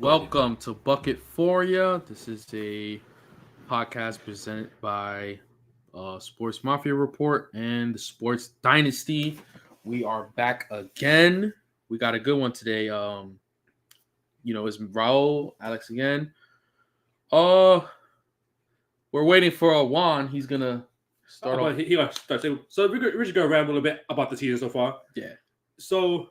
Welcome to Bucket For Ya. This is a podcast presented by Sports Mafia Report and the Sports Dynasty. We are back again. We got a good one today. It's Raul, Alex again. We're waiting for Juan. He's gonna start off. He start. So we're just gonna ramble a bit about the season so far. Yeah. So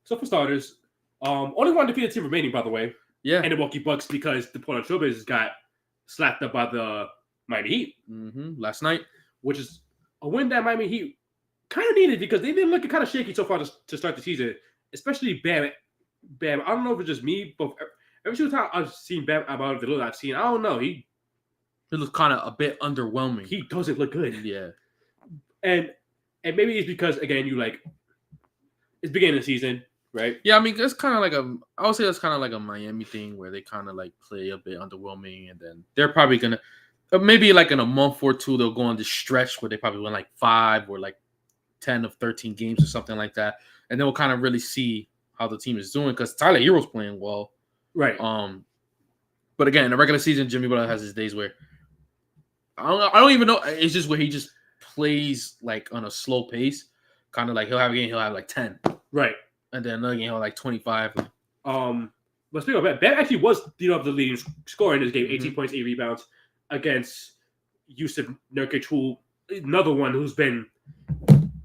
for starters, only one defeated team remaining, by the way. Yeah. And the Milwaukee Bucks, because the Portland Trailblazers got slapped up by the Miami Heat last night, which is a win that Miami Heat kind of needed because they've been looking kind of shaky so far to start the season, especially Bam. I don't know if it's just me, but every single time I've seen Bam about the little I've seen, I don't know, he looks kind of a bit underwhelming. He doesn't look good. Yeah. And maybe it's because, again, it's beginning of the season. Right. Yeah, I mean, that's kind of like I would say that's kind of like a Miami thing where they kind of like play a bit underwhelming, and then they're probably gonna maybe like in a month or two they'll go on this stretch where they probably win like 5 or like 10 of 13 games or something like that, and then we'll kind of really see how the team is doing because Tyler Hero's playing well, right? But again, in the regular season, Jimmy Butler has his days where I don't even know. It's just where he just plays like on a slow pace, kind of like he'll have a game, he'll have like 10, right. And then another game, like 25. But speaking of that, Ben actually was the leading scorer in this game, 18 points, 8 rebounds against Yusuf Nurkic, who another one who's been,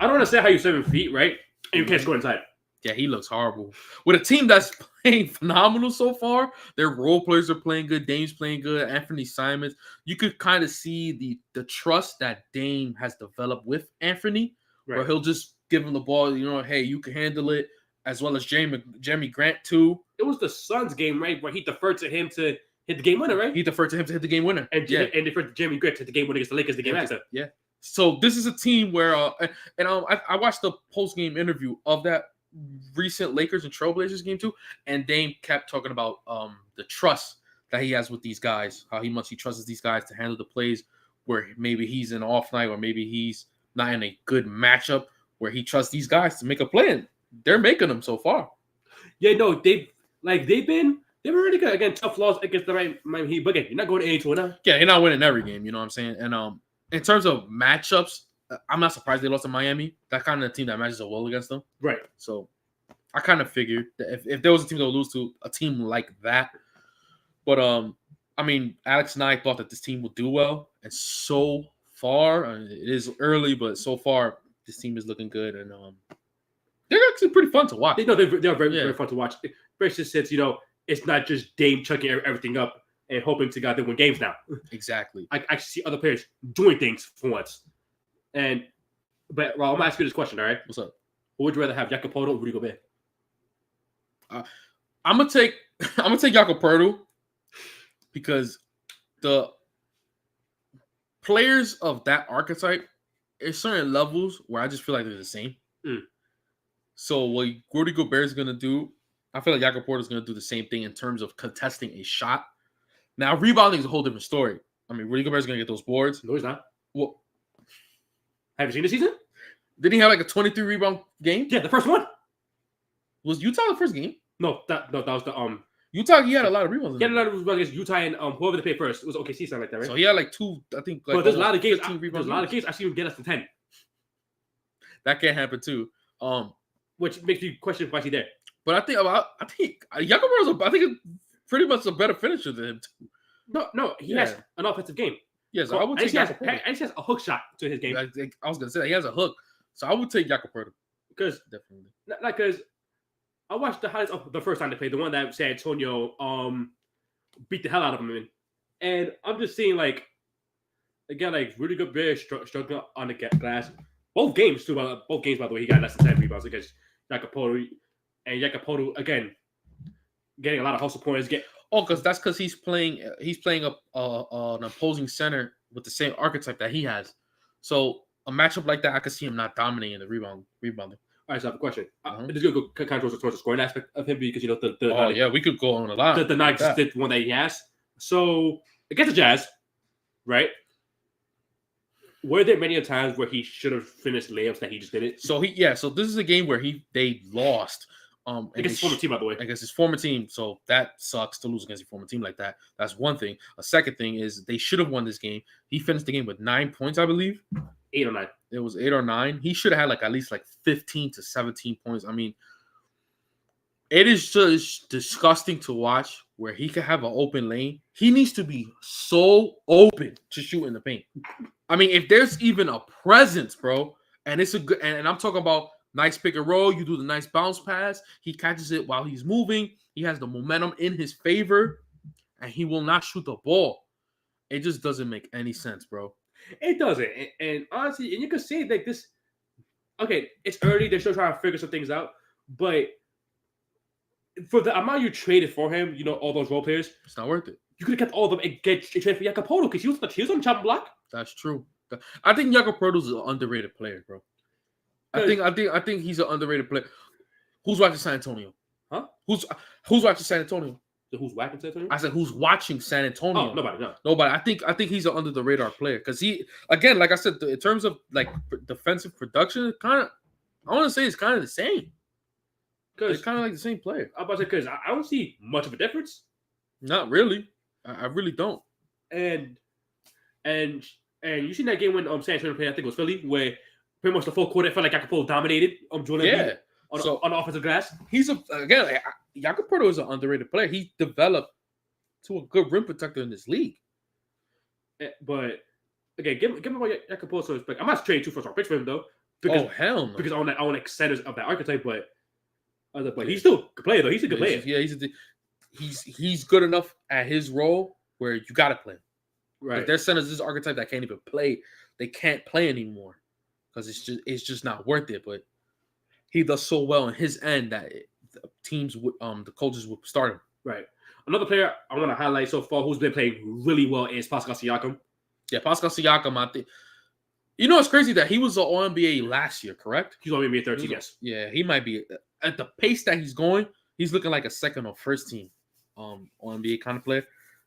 I don't understand how you're 7 feet, right? And you can't score inside. Yeah, he looks horrible. With a team that's playing phenomenal so far, their role players are playing good, Dame's playing good, Anthony Simons. You could kind of see the trust that Dame has developed with Anthony, right, where he'll just give him the ball, hey, you can handle it. As well as Jeremy Grant, too. It was the Suns game, right, where he deferred to him to hit the game winner, right? He deferred to him to hit the game winner. And deferred to Jeremy Grant to hit the game winner against the Lakers the game after. Yeah. So this is a team where I watched the post-game interview of that recent Lakers and Trailblazers game, too, and Dame kept talking about the trust that he has with these guys, how much he trusts these guys to handle the plays where maybe he's in an off night or maybe he's not in a good matchup where he trusts these guys to make a play. They're making them so far. Yeah, no, they've been really good. Again, tough loss against the Miami Heat. But again, you're not going 8-2 now. Yeah, you're not winning every game. You know what I'm saying? And in terms of matchups, I'm not surprised they lost to Miami. That kind of team that matches up well against them. Right. So I kind of figured that if there was a team that would lose to a team like that, but I mean, Alex and I thought that this team would do well, and so far, it is early, but so far this team is looking good, and they're actually pretty fun to watch. They're very fun to watch. Especially since, it's not just Dame chucking everything up and hoping to God they win games now. Exactly. I actually see other players doing things for once. But Rob, I'm gonna ask you this question, all right? What's up? Who would you rather have, Jakob Poeltl or Rudy Gobert? I'm gonna take Jakob Poeltl because the players of that archetype, there's certain levels where I just feel like they're the same. So what Rudy Gobert is going to do, I feel like Jakob Poeltl is going to do the same thing in terms of contesting a shot. Now, rebounding is a whole different story. I mean, Rudy Gobert is going to get those boards. No, he's not. Well, Have you seen the season? Didn't he have like a 23 rebound game? Yeah, the first one. Was Utah the first game? No, that was the Utah, he had a lot of rebounds. He had a lot of rebounds against Utah and whoever they played first. It was OKC, something like that, right? So he had like 2, I think. Like, but there's a lot of games. There's a lot of games I see him get us to 10. That can't happen too. Which makes me question why he's there. But I think Jakob Poeltl's I think pretty much a better finisher than him too. No, he has an offensive game. Yeah, so I would take Jakob Poeltl. And he has a hook shot to his game. I was gonna say that he has a hook, so I would take Jakob Poeltl. Because definitely, because I watched the highlights of the first time they played, the one that San Antonio beat the hell out of him in, and I'm just seeing like again like really good player struggling on the glass. Both games too. Both games by the way, he got less than 10 rebounds against Jakob Poeltl, and Jakob Poeltl again getting a lot of hustle points. Because he's playing an opposing center with the same archetype that he has. So a matchup like that, I could see him not dominating the rebounding. All right, so I have a question. This is gonna go kind of towards the scoring aspect of him because we could go on a lot. The non-existent one that he has. So against the Jazz, right? Were there many times where he should have finished layups that he just didn't? So this is a game where they lost. Against his former team, by the way. Against his former team. So that sucks to lose against your former team like that. That's one thing. A second thing is they should have won this game. He finished the game with 9 points, I believe. 8 or 9. It was 8 or 9. He should have had at least 15 to 17 points. I mean, it is just disgusting to watch where he could have an open lane. He needs to be so open to shoot in the paint. I mean, if there's even a presence, bro, and it's a good, and I'm talking about nice pick and roll, you do the nice bounce pass, he catches it while he's moving, he has the momentum in his favor, and he will not shoot the ball. It just doesn't make any sense, bro. It doesn't. And honestly, and you can see like this, okay, it's early, they're still trying to figure some things out, but for the amount you traded for him, all those role players, it's not worth it. You could have kept all of them and get traded for Jakob Poeltl because he was on the chopping block. That's true. I think Jakob Poeltl is an underrated player, bro. I think he's an underrated player. Who's watching San Antonio? Huh? Who's watching San Antonio? Who's watching San Antonio? I said who's watching San Antonio? Oh, nobody. No. Nobody. I think he's an under the radar player because he, again, like I said, in terms of defensive production, I want to say it's kind of the same. Because it's kind of like the same player. I'm about to say because I don't see much of a difference. Not really. I really don't. And you seen that game when San Antonio played, I think it was Philly, where pretty much the full quarter it felt like Jakob Poeltl dominated Jordan on the offensive glass. He's Jakob Poeltl is an underrated player. He developed to a good rim protector in this league. But again, give him Jakob Poeltl some respect. I'm not trading 2 first-round picks for him though. Hell no. Because I want centers of that archetype, but he's still a good player though. He's a good player. He's good enough at his role where you gotta play. Right. Like there's centers this archetype that can't even play. They can't play anymore because it's just not worth it. But he does so well in his end that teams would the coaches would start him. Right. Another player I want to highlight so far who's been playing really well is Pascal Siakam. Yeah, Pascal Siakam. I think it's crazy that he was an All-NBA last year, correct? He's All-NBA 13, yes. Yeah, he might be at the pace that he's going. He's looking like a second or first team All-NBA kind of player.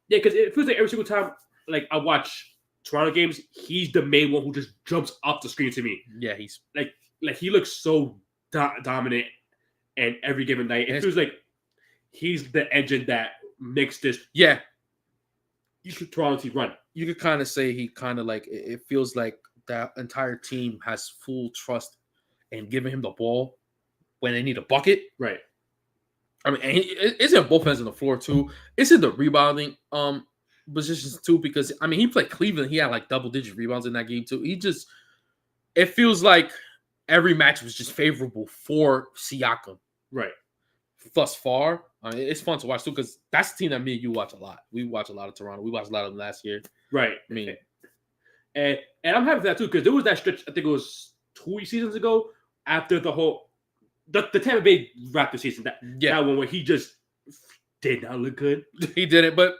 Yeah, because it feels like every single time like I watch Toronto games, he's the main one who just jumps up the screen to me. Yeah, he's like he looks so dominant, and every given night it feels like he's the engine that makes this. Yeah, Toronto team run. You could kind of say he kind of like it feels like that entire team has full trust in giving him the ball when they need a bucket. Right. I mean, it's in both ends of the floor too. It's in the rebounding positions too because I mean he played Cleveland. He had double-digit rebounds in that game too. It feels like every match was just favorable for Siakam. Right. Thus far, it's fun to watch too because that's the team that me and you watch a lot. We watch a lot of Toronto. We watched a lot of them last year. Right. I mean, and I'm happy for that too because there was that stretch. I think it was 2 seasons ago after the whole. The Tampa Bay Raptors season, that one where he just did not look good. He didn't, but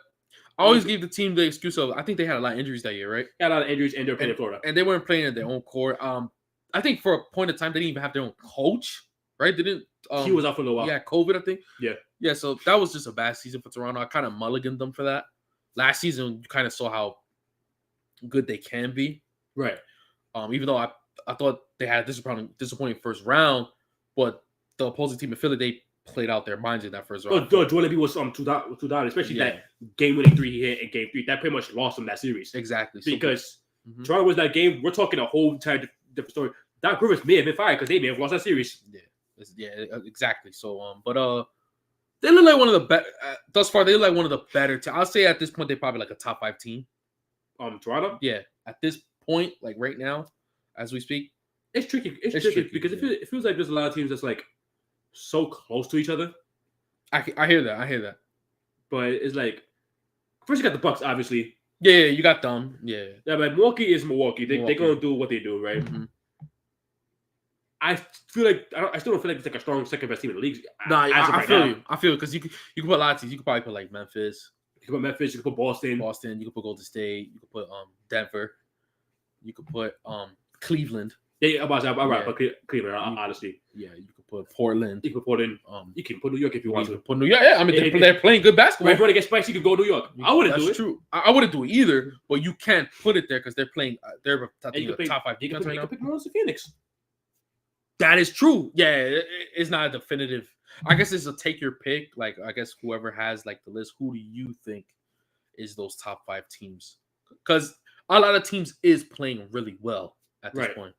I always gave the team the excuse of I think they had a lot of injuries that year, right? Had a lot of injuries, and they were playing in Florida. And they weren't playing at their own court. I think for a point of time, they didn't even have their own coach, right? They didn't. He was out for a little while. Yeah, COVID, I think. Yeah. Yeah, so that was just a bad season for Toronto. I kind of mulliganed them for that. Last season, you kind of saw how good they can be. Right. Even though I thought they had a disappointing first round, but the opposing team in Philly, they played out their minds in that first round. Joel Embiid was two down, especially that game-winning 3 he hit in Game 3. That pretty much lost him that series. Exactly. Because Toronto was that game. We're talking a whole entire different story. Doc Rivers may have been fired because they may have lost that series. Yeah, exactly. So, but they look like one of the better thus far. They look like one of the better. I'll say at this point they're probably like a top 5 team. Toronto. Yeah, at this point, like right now, as we speak, it's tricky. It's tricky because it feels like there's a lot of teams that's like so close to each other. I hear that. But it's like first you got the Bucks, obviously. Yeah, you got them. Yeah, but Milwaukee is Milwaukee. They're gonna do what they do, right? Mm-hmm. I feel like I still don't feel like it's like a strong second best team in the league. I feel you. I feel because you can put a lot of teams. You could probably put like Memphis. You can put Memphis. You can put Boston. You can put Golden State. You can put Denver. You could put Cleveland. Yeah, I'm right. But Cleveland, honestly. Yeah, you could put Portland. You can put Portland. You can put New York if you want to. Put New York. Yeah, I mean they're playing good basketball. If you want to get spicy, you can go New York. I wouldn't do it. That's true. I wouldn't do it either. But you can't put it there because they're playing. They're top 5 defense right now. You can pick New Phoenix. That is true. Yeah, it's not a definitive. I guess it's a take your pick. Like I guess whoever has like the list, who do you think is those top 5 teams? Because a lot of teams is playing really well at this point.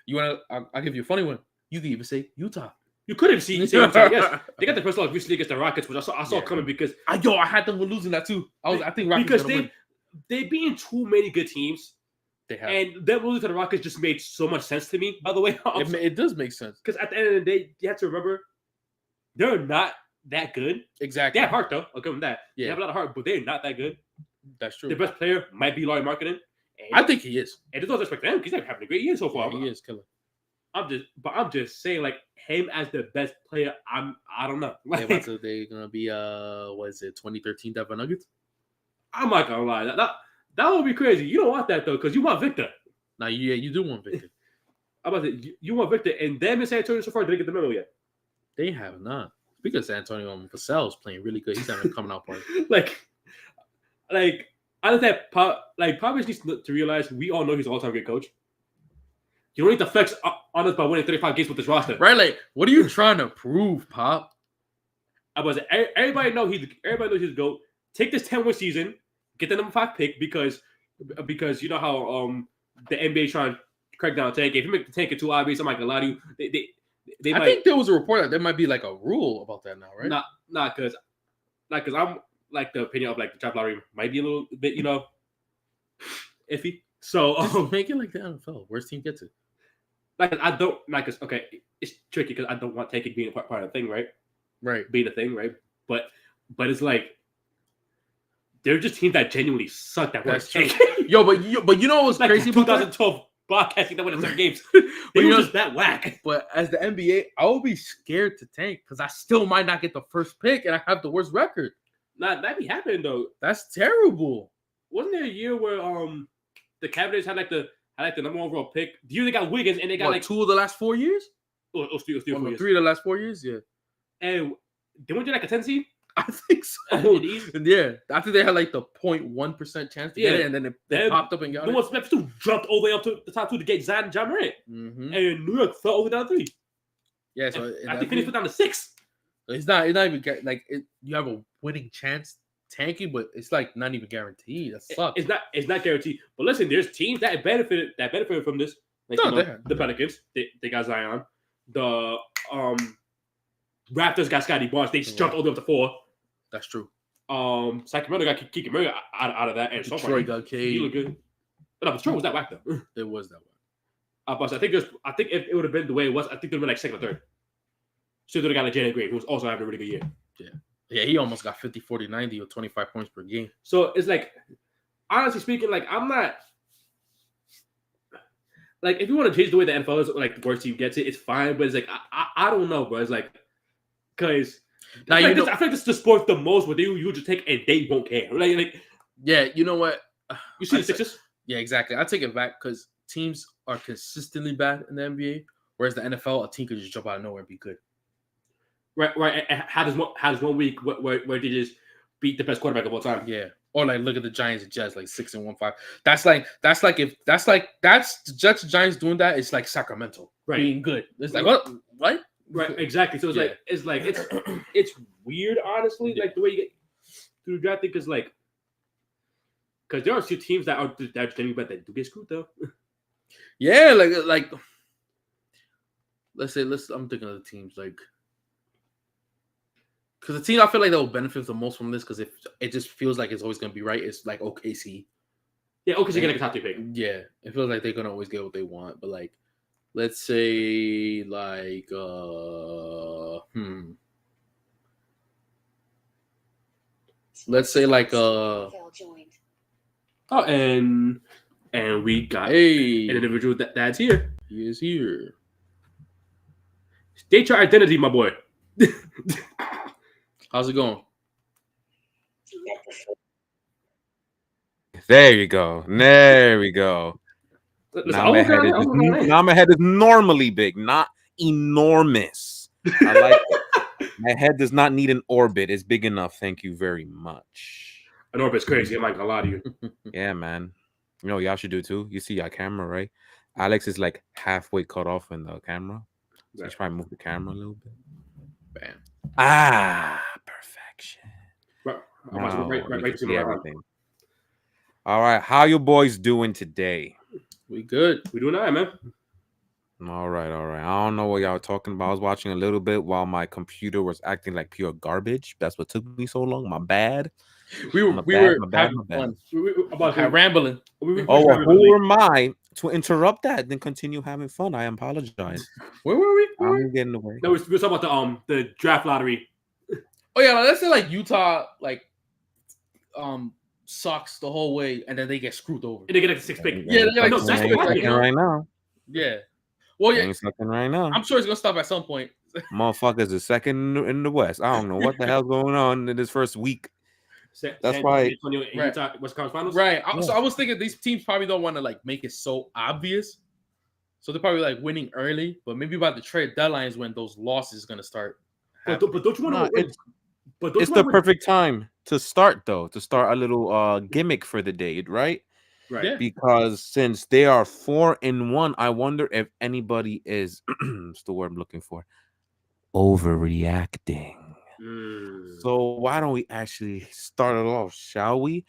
You want to? I'll give you a funny one. You can even say Utah. You could have seen Utah. Yes, they got the first loss recently against the Rockets, which I saw coming because I had them losing that too. I think Rockets because they beating too many good teams. They have. And them losing to the Rockets just made so much sense to me. By the way, it does make sense because at the end of the day, you have to remember they're not that good. Exactly. They have heart though. I'll give them that. Yeah. They have a lot of heart, but they're not that good. That's true. The best player might be Larry Markkinen. I think he is. And there's no respect to him because he's having a great year so far. Yeah, he is killer. I'm just saying, like him as the best player. I don't know. They're gonna be 2013 Denver Nuggets? I'm not gonna lie. That would be crazy. You don't want that though, because you want Victor. Now, you do want Victor. I'm about to say, you want Victor, and them in San Antonio so far didn't get the memo yet. They have not. Speaking of San Antonio, Vassell's playing really good. He's having a coming out party. like I don't think Popovich needs to realize we all know he's an all-time great coach. You don't need to flex on us by winning 35 games with this roster, right? Like, what are you trying to prove, Pop? I was everybody knows he's the GOAT. Take this 10-win season, get the number 5 pick because you know how the NBA trying to crack down tank. If you make the tank too obvious, I'm not gonna lie to you. I think there was a report that there might be like a rule about that now, right? Not because I'm like the opinion of like the draft lottery might be a little bit, iffy. So make it like the NFL. Worst team gets it. Like I don't like because okay, it's tricky because I don't want tanking being a part of the thing, right? Right. Being a thing, right? But it's like they're just teams that genuinely suck that worst tank. Yo, but you know what's like crazy? 2012 broadcasting that win certain games. They were just that whack. But as the NBA, I will be scared to tank because I still might not get the first pick and I have the worst record. That be happening though. That's terrible. Wasn't there a year where the Cavaliers had the number 1 overall pick? The year they got Wiggins and they got 2 of the last 4 years? It was 3 or 4 years. 3 of the last 4 years, yeah. And they went to like a 10 seed? I think so. Yeah. I think they had like the 0.1% chance to get it, and then they popped up and got it. Memphis jumped all the way up to the top 2 to get Zion and John Morant. Mm-hmm. And New York fell over down 3. Yeah, so I think finished down to 6. It's not even like you have a winning chance tanking, but it's like not even guaranteed. That sucks. It's not guaranteed. But listen, there's teams that benefited from this. Like, the Pelicans, they got Zion. The Raptors got Scotty Barnes. They just jumped all the way up to 4. That's true. Sacramento got Keegan Murray out of that, and Detroit got Cade. He looked good. But no, Detroit was that whack though. It was that whack. But I think if it would have been the way it was, I think they'd have been like 2nd or 3rd. So they'd have got like Jalen Green, who was also having a really good year. Yeah, he almost got 50, 40, 90 or 25 points per game. So it's like, honestly speaking, like I'm not like if you want to change the way the NFL is, like the worst team gets it, it's fine. But it's like I don't know, bro. It's like because I feel like this is the sport the most where you just take and they won't care. Like yeah, you know what? You see the Sixers? Yeah, exactly. I take it back because teams are consistently bad in the NBA, whereas the NFL, a team could just jump out of nowhere and be good. Right. And how does one week where they just beat the best quarterback of all time? Yeah, Or like look at the Giants and Jets, like 6-1-5. That's the Jets and Giants doing that. It's like Sacramento being good. It's like what? Right, exactly. So it's it's weird, honestly, like the way you get through the draft because there are two teams that are genuinely bad that do get screwed though. Yeah, like I'm thinking of the teams like. Because the team I feel like that will benefit the most from this, because it just feels like it's always going to be right. It's like OKC. Yeah, OKC getting a top 2 pick. Yeah, it feels like they're going to always get what they want. But like, let's say like let's say like oh, and we got an individual that's here. He is here. State your identity, my boy. How's it going? There you go. There we go. Now my head is normally big, not enormous. I like it. My head does not need an orbit. It's big enough. Thank you very much. An orbit's crazy. I'm not gonna lie to you. Yeah, man. You know, y'all should do too. You see our camera, right? Alex is like halfway cut off in the camera. So let's try and move the camera a little bit. Bam. Perfection. Right, see everything. All right, how you boys doing today? We good. We doing all right, man. All right. I don't know what y'all talking about. I was watching a little bit while my computer was acting like pure garbage. That's what took me so long. My bad. We were having fun. Rambling. Who am I to interrupt that? Then continue having fun. I apologize. Where were we? I'm getting away. No, we were talking about the draft lottery. Oh yeah, let's say like Utah sucks the whole way, and then they get screwed over. And they get like the 6th pick. Yeah, they get like the 6th pick right now. Yeah. Well, yeah. Ain't sucking right now. I'm sure it's gonna stop at some point. Motherfuckers is second in the West. I don't know what the hell's going on in this first week. That's why. Utah, West Conference Finals. Right. So I was thinking these teams probably don't want to like make it so obvious, so they're probably like winning early. But maybe by the trade deadline is when those losses is gonna start. But don't you want to? It's the perfect time to start, though. To start a little gimmick for the day, right? Right. Yeah. Because since they are 4-1, I wonder if anybody is what's the word I'm looking for? Overreacting. So why don't we actually start it off, shall we?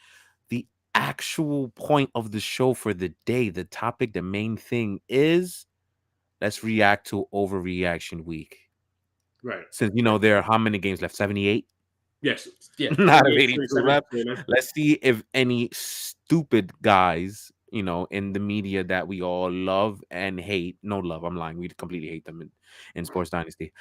The actual point of the show for the day, the topic, the main thing is let's react to Overreaction Week. Right. Since there are how many games left? 78? Yes. Yeah. Not 82 left. Let's see if any stupid guys, in the media that we all love and hate. No love, I'm lying. We completely hate them in Sports Dynasty.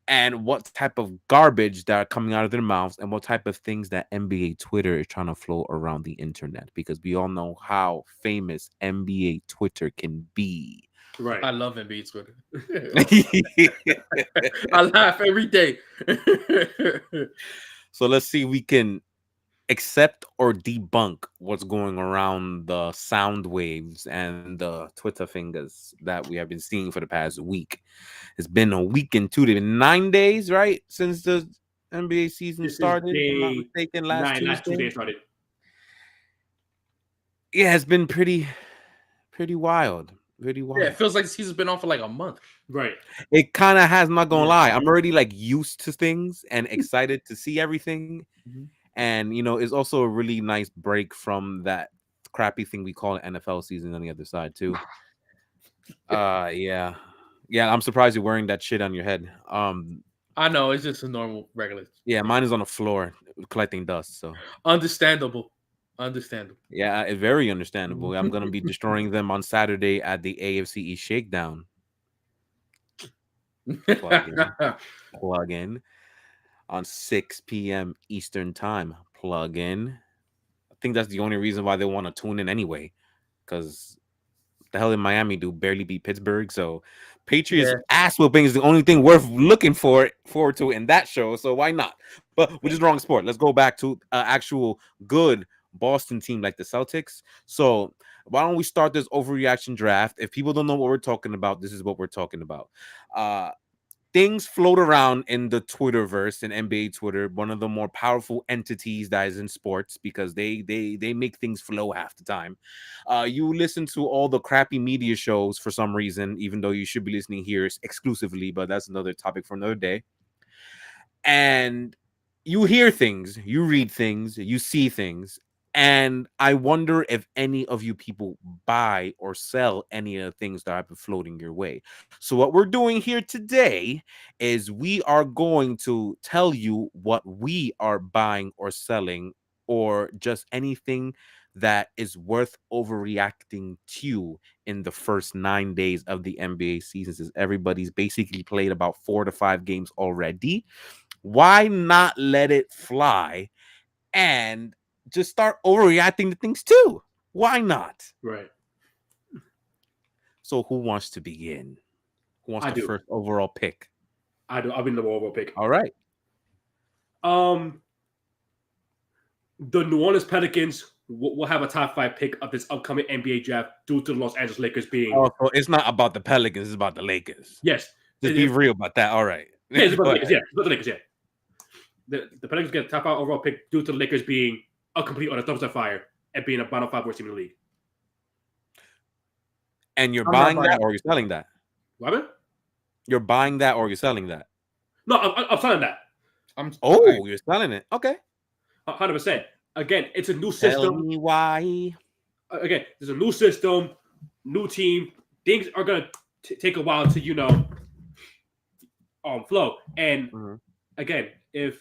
And what type of garbage that are coming out of their mouths and what type of things that NBA Twitter is trying to float around the internet. Because we all know how famous NBA Twitter can be. Right. I love NBA Twitter. I laugh every day. So let's see if we can accept or debunk what's going around the sound waves and the Twitter fingers that we have been seeing for the past week. It's been a week and 9 days, right? Since the NBA season started. If I'm not mistaken, last Tuesday started. Yeah, it's been pretty wild. Pretty wild. Yeah, it feels like the season's been on for like a month. Right. It kind of has, not gonna lie. I'm already like used to things and excited to see everything. And it's also a really nice break from that crappy thing we call an NFL season on the other side too. Yeah. I'm surprised you're wearing that shit on your head. I know, it's just a normal regular. Yeah, mine is on the floor collecting dust. So understandable. Yeah, very understandable. I'm gonna be destroying them on Saturday at the AFC East Shakedown. Plug in on 6 p.m. Eastern time. Plug in. I think that's the only reason why they want to tune in anyway, because the hell in Miami do barely beat Pittsburgh. So Patriots ass whooping is the only thing worth looking forward to in that show. So why not? But which is wrong sport. Let's go back to actual good Boston team like the Celtics. So why don't we start this overreaction draft? If people don't know what we're talking about, this is what we're talking about. things float around in the Twitterverse and NBA Twitter, one of the more powerful entities that is in sports, because they make things flow half the time. You listen to all the crappy media shows for some reason, even though you should be listening here exclusively, but that's another topic for another day. And you hear things, you read things, you see things, and I wonder if any of you people buy or sell any of the things that I've been floating your way. So what we're doing here today is we are going to tell you what we are buying or selling, or just anything that is worth overreacting to in the first 9 days of the NBA season, since everybody's basically played about 4 to 5 games already. Why not let it fly and just start overreacting to things too? Why not? Right. So who wants to begin? Who wants the do. first overall pick? I do. I'll be the overall pick. All right. The New Orleans Pelicans will have a top 5 pick of this upcoming NBA draft due to the Los Angeles Lakers being. Oh, so it's not about the Pelicans, it's about the Lakers. Yes. Just be real about that. All right. Yeah, it's about the Lakers. Yeah, it's about the Lakers. Yeah. The Pelicans get a top 5 overall pick due to the Lakers being a complete on a dumpster fire and being a bottom 5 worst team in the league. And you're buying that or you're selling that? What? You're buying that or you're selling that? No, I'm selling that. You're selling it. Okay. 100%. Again, it's a new system. Tell me why. Again, there's a new system, new team. Things are gonna take a while to flow. And again, there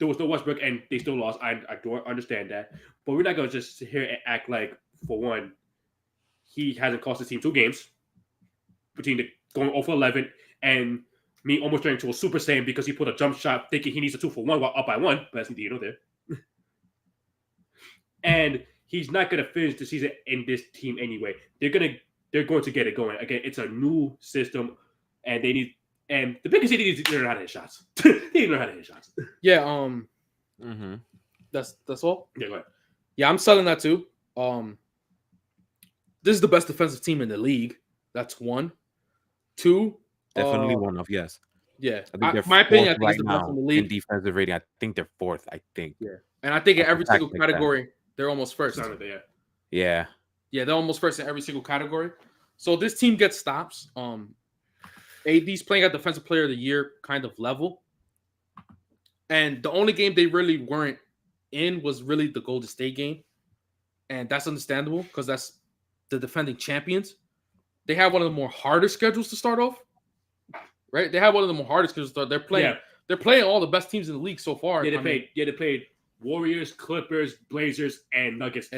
was no Westbrook and they still lost. I do understand that, but we're not gonna just sit here and act like, for one, he hasn't cost his team 2 games between the going 0 for 11 and me almost turning into a Super Saiyan because he put a jump shot thinking he needs a 2 for 1 while up by 1, but that's neither there. And he's not gonna finish the season in this team anyway. They're going to get it going. Again, it's a new system, and the biggest thing is to learn how to hit shots. They need to learn how to hit shots. Yeah. That's all. Yeah, go ahead. Yeah, I'm selling that too. This is the best defensive team in the league. That's 1. 2. Definitely one of, yes. Yeah. My opinion, I think right it's the best in the league. In defensive rating, I think they're 4th, I think. Yeah. And I think in every single category, they're almost first. Yeah. Yeah, they're almost first in every single category. So this team gets stops. AD's playing at Defensive Player of the Year kind of level. And the only game they really weren't in was really the Golden State game. And that's understandable because that's the defending champions. They have one of the more harder schedules to start off. Right? They have one of the more hardest schedules to start. They're playing all the best teams in the league so far. Yeah, they played Warriors, Clippers, Blazers, and Nuggets.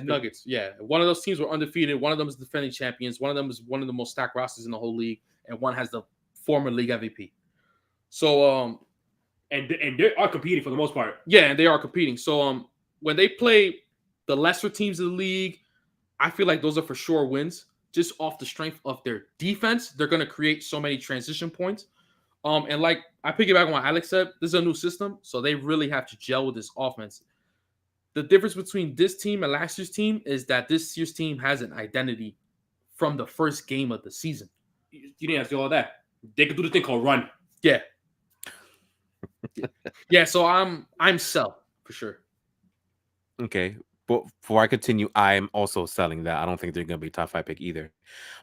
Yeah. One of those teams were undefeated. One of them is defending champions. One of them is one of the most stacked rosters in the whole league. And one has the former league MVP. So, and they are competing for the most part. Yeah, and they are competing. So, when they play the lesser teams in the league, I feel like those are for sure wins. Just off the strength of their defense, they're going to create so many transition points. And like I piggyback on what Alex said, this is a new system, so they really have to gel with this offense. The difference between this team and last year's team is that this year's team has an identity from the first game of the season. You didn't have to do all that. They could do this thing called run. Yeah. Yeah, so I'm sell for sure. Okay. But before I continue, I'm also selling that. I don't think they're going to be top 5 pick either.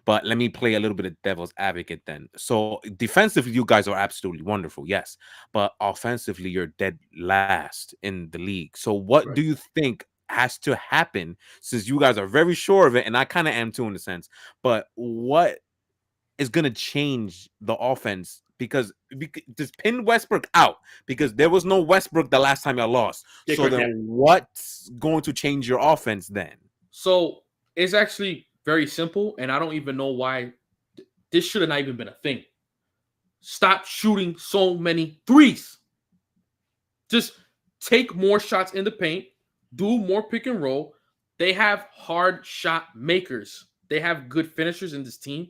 But let me play a little bit of devil's advocate then. So defensively, you guys are absolutely wonderful, yes. But offensively, you're dead last in the league. So what do you think has to happen, since you guys are very sure of it, and I kind of am too in a sense, but what is going to change the offense? Because just pin Westbrook out, because there was no Westbrook the last time y'all lost. Yeah, so then what's going to change your offense then? So it's actually very simple, and I don't even know why this should have not even been a thing. Stop shooting so many threes. Just take more shots in the paint, do more pick and roll. They have hard shot makers. They have good finishers in this team.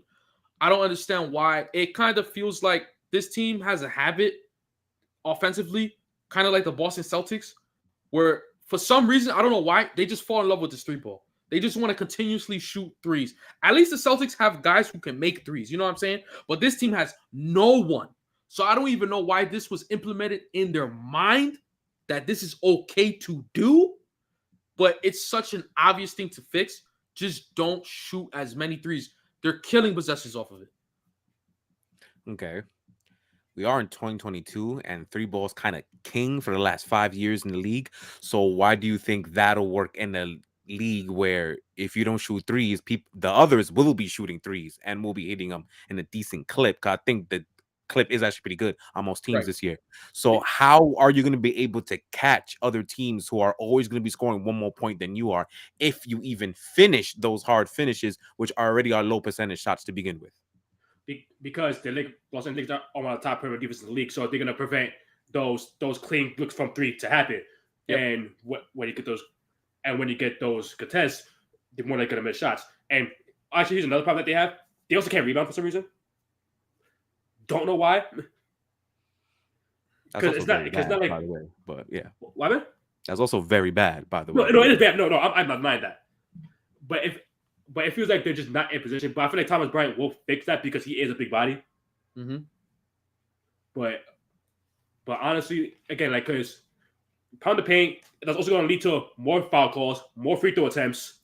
I don't understand why. It kind of feels like this team has a habit offensively, kind of like the Boston Celtics, where for some reason, I don't know why, they just fall in love with this 3 ball. They just want to continuously shoot threes. At least the Celtics have guys who can make threes. You know what I'm saying? But this team has no one. So I don't even know why this was implemented in their mind that this is okay to do. But it's such an obvious thing to fix. Just don't shoot as many threes. They're killing possessions off of it. Okay. We are in 2022, and three ball's kind of king for the last 5 years in the league. So why do you think that'll work in a league where if you don't shoot threes, the others will be shooting threes and will be hitting them in a decent clip? 'Cause I think the clip is actually pretty good on most teams this year. So how are you going to be able to catch other teams who are always going to be scoring one more point than you are if you even finish those hard finishes, which already are low percentage shots to begin with? Because the Los Angeles are one of the top perimeter defenses in the league, so they're gonna prevent those clean looks from three to happen. Yep. And when you get those contests, they're more likely to miss shots. And actually, here's another problem that they have: they also can't rebound for some reason. Don't know why. Because it's not like, by the way, but yeah. What? Man? That's also very bad, by the way. No, it is bad. No, I'm not denying that. But it feels like they're just not in position. But I feel like Thomas Bryant will fix that because he is a big body. Mm-hmm. But honestly, again, like, because pound the paint, that's also going to lead to more foul calls, more free throw attempts,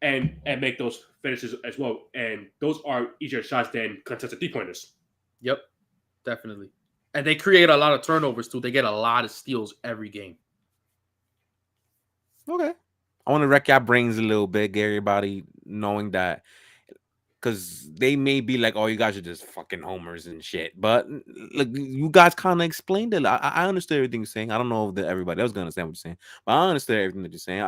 and make those finishes as well. And those are easier shots than contested 3-pointers. Yep, definitely. And they create a lot of turnovers too. They get a lot of steals every game. Okay. I want to wreck your brains a little bit, Gary, everybody, knowing that, because they may be like, oh, you guys are just fucking homers and shit. But look, you guys kind of explained it. I understood everything you're saying. I don't know if everybody else going to understand what you're saying, but I understand everything that you're saying.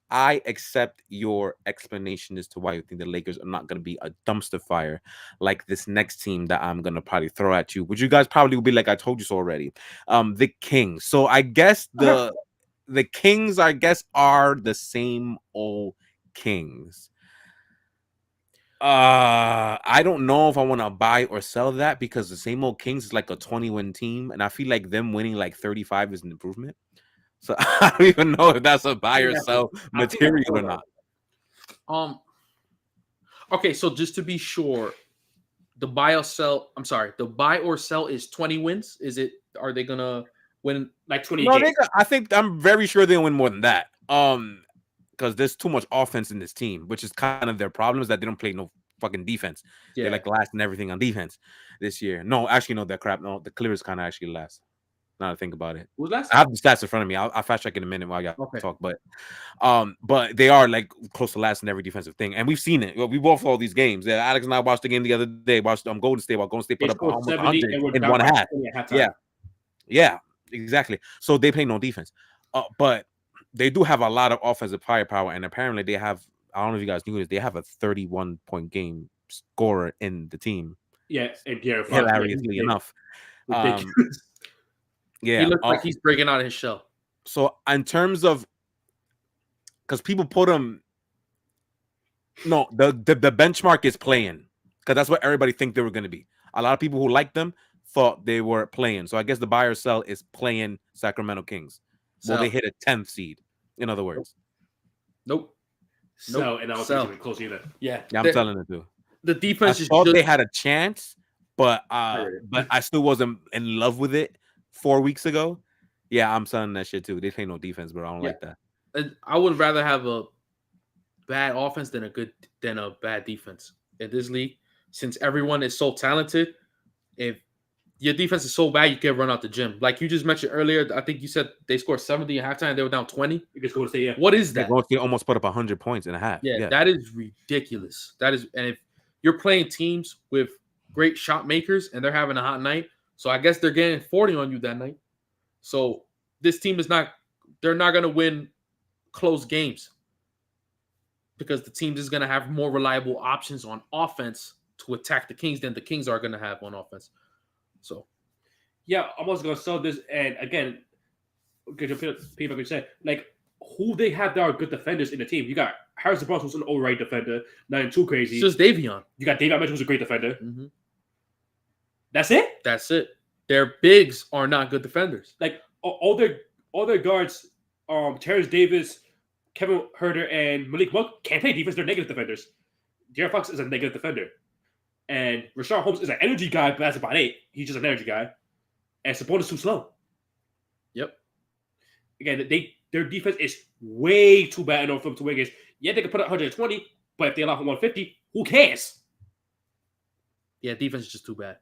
I accept your explanation as to why you think the Lakers are not going to be a dumpster fire like this next team that I'm going to probably throw at you, which you guys probably will be like, I told you so already. The Kings. So I guess the Kings, I guess, are the same old Kings. I don't know if I want to buy or sell that, because the same old Kings is like a 20-win team, and I feel like them winning like 35 is an improvement. So I don't even know if that's a buy or sell material or not. Okay, so just to be sure, the buy or sell is 20 wins. Are they gonna win like 20 games? I'm very sure they'll win more than that. Because there's too much offense in this team, which is kind of their problem, is that they don't play no fucking defense. Yeah. They're like last in everything on defense this year. No, actually, no, that crap. No, the Clippers kind of actually last. Now to think about it. Who's last? I have the stats in front of me. I'll fast check in a minute while y'all talk. But they are like close to last in every defensive thing, and we've seen it. We both saw these games. Yeah, Alex and I watched the game the other day. Watched Golden State. While Golden State put up almost 100 in one half. Yeah, exactly. So they play no defense, but they do have a lot of offensive firepower, and apparently they have. I don't know if you guys knew this. They have a 31-point game scorer in the team. Yeah, and hilariously enough. Yeah, he looks like he's breaking out of his shell. So in terms of, because people put him, no, the benchmark is playing, because that's what everybody think they were going to be. A lot of people who liked them thought they were playing. So I guess the buy or sell is playing Sacramento Kings. Will they hit a 10th seed? In other words, nope. So, and I don't think it's even close either. Yeah, I'm telling it too. The defense I thought they had a chance, but I still wasn't in love with it 4 weeks ago. Yeah, I'm selling that shit too. They play no defense, bro. I don't like that. I would rather have a bad offense than a bad defense in this league, since everyone is so talented. If your defense is so bad, you can run out the gym. Like you just mentioned earlier, I think you said they scored 70 at halftime. They were down 20. You just go to say, yeah. What is that? They almost put up 100 points in a half. Yeah, that is ridiculous. And if you're playing teams with great shot makers and they're having a hot night, so I guess they're getting 40 on you that night. So this team they're not going to win close games, because the team is going to have more reliable options on offense to attack the Kings than the Kings are going to have on offense. So, yeah, I'm also going to sell this. And again, people could say, like, who they have that are good defenders in the team. You got Harrison Barnes, who's an all-right defender, nothing too crazy. It's just Davion. You got Davion Mitchell, who's a great defender. Mm-hmm. That's it? That's it. Their bigs are not good defenders. Like, all their guards Terrence Davis, Kevin Herter, and Malik Monk can't play defense. They're negative defenders. De'Aaron Fox is a negative defender. And Rashawn Holmes is an energy guy, but that's about it. He's just an energy guy. And Sabonis too slow. Yep. Again, their defense is way too bad enough for them to win against. Yeah, they can put up 120, but if they allow for 150, who cares? Yeah, defense is just too bad.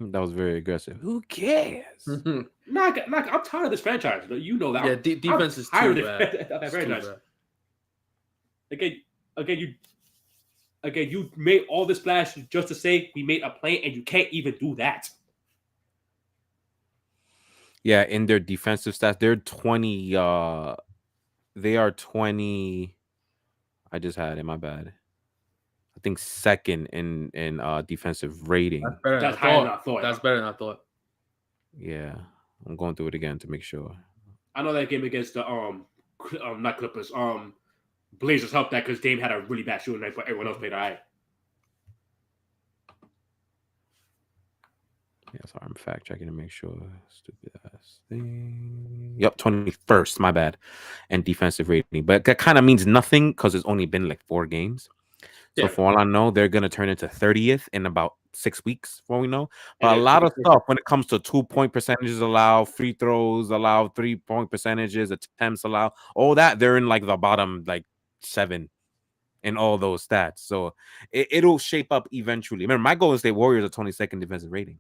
That was very aggressive. Who cares? I'm tired of this franchise. You know that. Yeah, defense is too bad. That franchise. Again, you made all this splash just to say we made a play, and you can't even do that. Yeah, in their defensive stats, they're 20. They are 20. I just had it. My bad. I think second in defensive rating. That's higher than I thought. That's better than I thought. Yeah, I'm going through it again to make sure. I know that game against the not Clippers, Blazers helped that because Dame had a really bad shooting night, but everyone else played all right. Yeah, sorry, I'm fact checking to make sure. Stupid ass thing. Yep, 21st. My bad. And defensive rating, but that kind of means nothing because it's only been like 4 games. So Yeah. for all I know, they're gonna turn into 30th in about 6 weeks. For all we know, but a lot of stuff when it comes to 2-point percentages allowed, free throws allowed, 3-point percentages, attempts allowed, all that they're in like the bottom like 7 in all those stats. So it'll shape up eventually. Remember, my Golden State Warriors are 22nd defensive rating.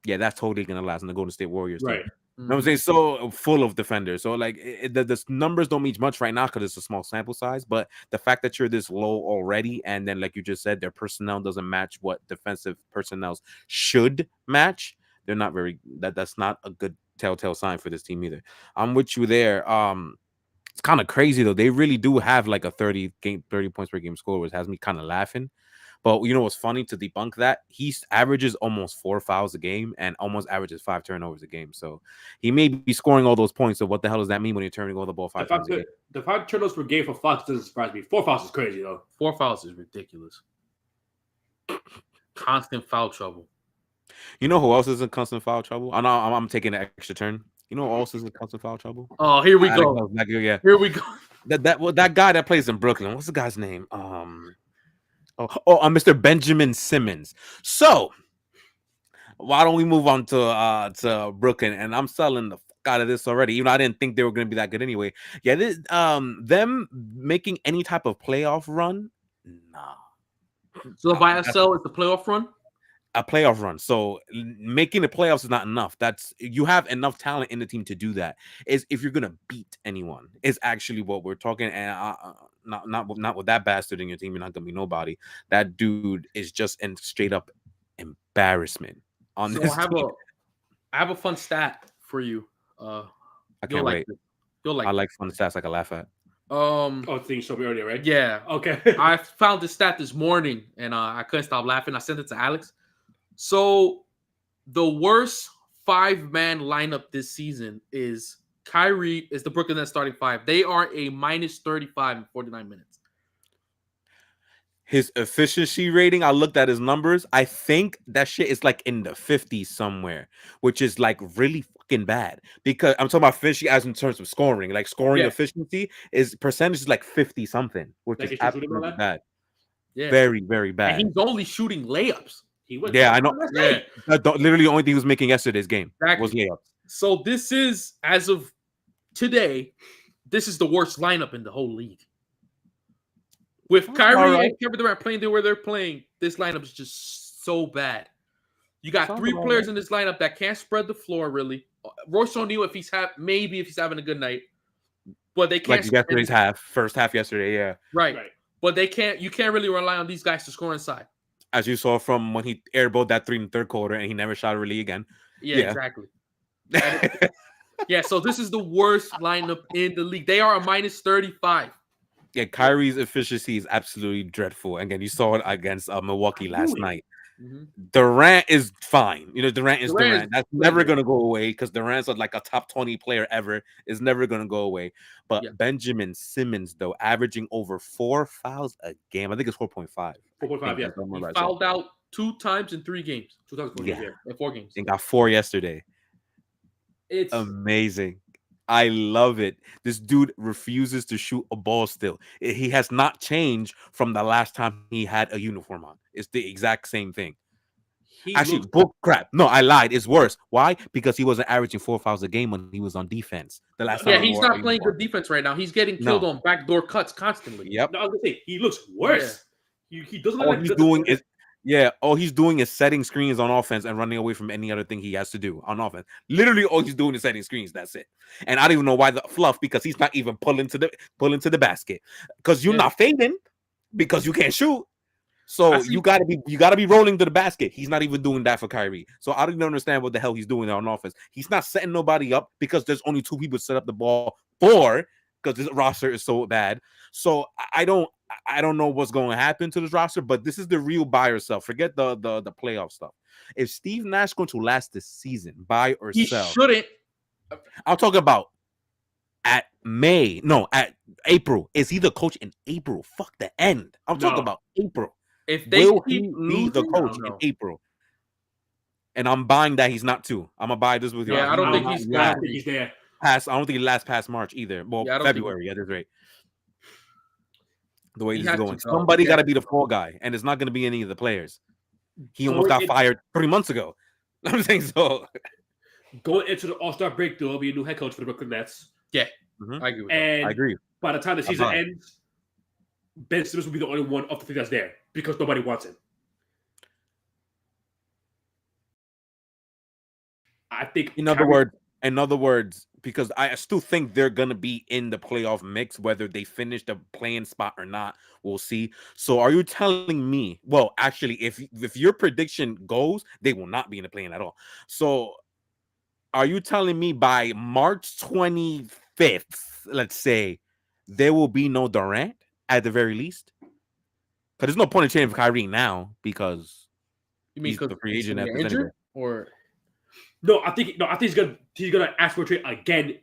Yeah, that's totally gonna last in the Golden State Warriors. Right. You know what I'm saying? So full of defenders. So like the numbers don't mean much right now because it's a small sample size. But the fact that you're this low already, and then like you just said, their personnel doesn't match what defensive personnel should match. They're not very. That's not a good telltale sign for this team either. I'm with you there. It's kind of crazy though. They really do have like a 30 points per game score, which has me kind of laughing. But you know what's funny to debunk that? He averages almost 4 fouls a game and almost averages 5 turnovers a game. So he may be scoring all those points. So what the hell does that mean when you're turning over the ball 5 times a game? The 5 turnovers per game for Fox doesn't surprise me. 4 fouls is crazy though. 4 fouls is ridiculous. Constant foul trouble. You know who else is in constant foul trouble? I know I'm taking an extra turn. You know who else is in constant foul trouble? Oh, here we go. Yeah. Here we go. That guy that plays in Brooklyn. What's the guy's name? Mr. Benjamin Simmons. So why don't we move on to Brooklyn? And I'm selling the fuck out of this already. Even though I didn't think they were going to be that good anyway. Yeah, them making any type of playoff run, nah. So by ourselves, it's the playoff run. A playoff run. So making the playoffs is not enough. You have enough talent in the team to do that. Is if you're gonna beat anyone, is actually what we're talking. And not with that bastard in your team, you're not gonna be nobody. That dude is just in straight up embarrassment on this. I have a fun stat for you. I can't wait. I like fun stats I can laugh at. Thing you showed me earlier, right? Yeah. Okay. I found this stat this morning and I couldn't stop laughing. I sent it to Alex. So the worst 5-man lineup this season is Kyrie is the Brooklyn Nets starting 5. They are a minus 35 in 49 minutes. His efficiency rating, I looked at his numbers. I think that shit is like in the 50s somewhere, which is like really fucking bad. Because I'm talking about efficiency as in terms of scoring. Like scoring efficiency is percentage is like 50 something, which is absolutely bad. Yeah. Very, very bad. And he's only shooting layups. I know. Yeah. Literally, the only thing he was making yesterday's game was layups. So this is, as of today, this is the worst lineup in the whole league. With Kyrie and Kevin Durant playing where they're playing, this lineup is just so bad. You got 3 players in this lineup that can't spread the floor really. Royce O'Neal, if he's having a good night, but they can't. Like yesterday's first half yesterday, yeah. Right. But they can't. You can't really rely on these guys to score inside. As you saw from when he airballed that 3 in the third quarter and he never shot really again. Yeah. Exactly. So this is the worst lineup in the league. They are a minus 35. Yeah, Kyrie's efficiency is absolutely dreadful. Again, you saw it against Milwaukee last night. Mm-hmm. Durant is fine. You know, Durant is Durant. That's never going to go away because Durant's like a top 20 player ever. Is never going to go away. But Benjamin Simmons, though, averaging over 4 fouls a game. I think it's 4.5. 4.5, yeah. He fouled out 2 times in 3 games. 2 times in 4 games. And got 4 yesterday. It's amazing. I love it. This dude refuses to shoot a ball still. He has not changed from the last time he had a uniform on. It's the exact same thing. He Actually, looks bull crap. No, I lied. It's worse. Why? Because he wasn't averaging 4 fouls a game when he was on defense. The last time Yeah, he he's wore a not playing uniform. good defense right now. He's getting killed No. on backdoor cuts constantly. Yep. no, I was gonna say he looks worse. He doesn't look All like he's doing is all he's doing is setting screens on offense and running away from any other thing he has to do on offense. Literally, all he's doing is setting screens. That's it. And I don't even know why the fluff, because he's not even pulling to the basket. Because you're not fading because you can't shoot. So you gotta be rolling to the basket. He's not even doing that for Kyrie. So I don't even understand what the hell he's doing on offense. He's not setting nobody up because there's only 2 people to set up the ball for, because this roster is so bad. So I don't know what's going to happen to this roster, but this is the real buy or sell. Forget the playoff stuff. If Steve Nash going to last this season, buy or He sell? shouldn't. I'm talking about at April. Is he the coach in April? Fuck the end. I'm talking about April. If they will keep he losing, be the coach in April? And I'm buying that he's not too. I'm gonna buy this with you. Yeah, I don't think he's there. I don't think he lasts past March either. Well, February. Yeah, that's right. The way this is going, somebody got to be the fall guy, and it's not going to be any of the players. He almost got fired 3 months ago. I'm saying so. Going into the All-Star break, there will be a new head coach for the Brooklyn Nets. Yeah, I agree with that. And I agree. By the time the season ends, Ben Simmons will be the only one of the 3 that's there because nobody wants him. I think. In other words, because I still think they're gonna be in the playoff mix, whether they finish the playing spot or not, we'll see. So, are you telling me? Well, actually, if your prediction goes, they will not be in the playing at all. So, are you telling me by March 25th, let's say, there will be no Durant at the very least? Because there's no point in trading for Kyrie now because he's the free agent at the injured or. No, I think he's gonna ask for a trade again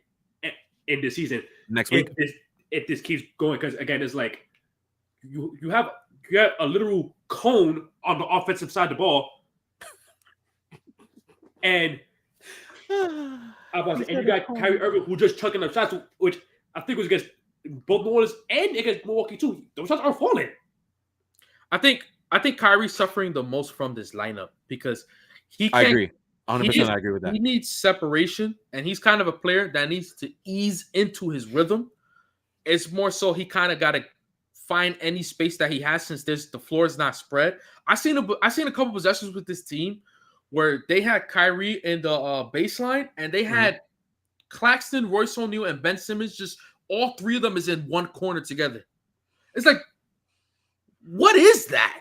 in this season next week. If this keeps going, because again, it's like you have a literal cone on the offensive side of the ball, and you got Kyrie Irving who just chucking up shots, which I think was against both New Orleans and against Milwaukee too. Those shots are falling. I think Kyrie's suffering the most from this lineup because he can't. I agree. 100%. I agree with that. He needs separation, and he's kind of a player that needs to ease into his rhythm. It's more so he kind of got to find any space that he has since the floor is not spread. I seen a couple possessions with this team where they had Kyrie in the baseline, and they had Claxton, Royce O'Neal, and Ben Simmons. Just all 3 of them is in one corner together. It's like, what is that?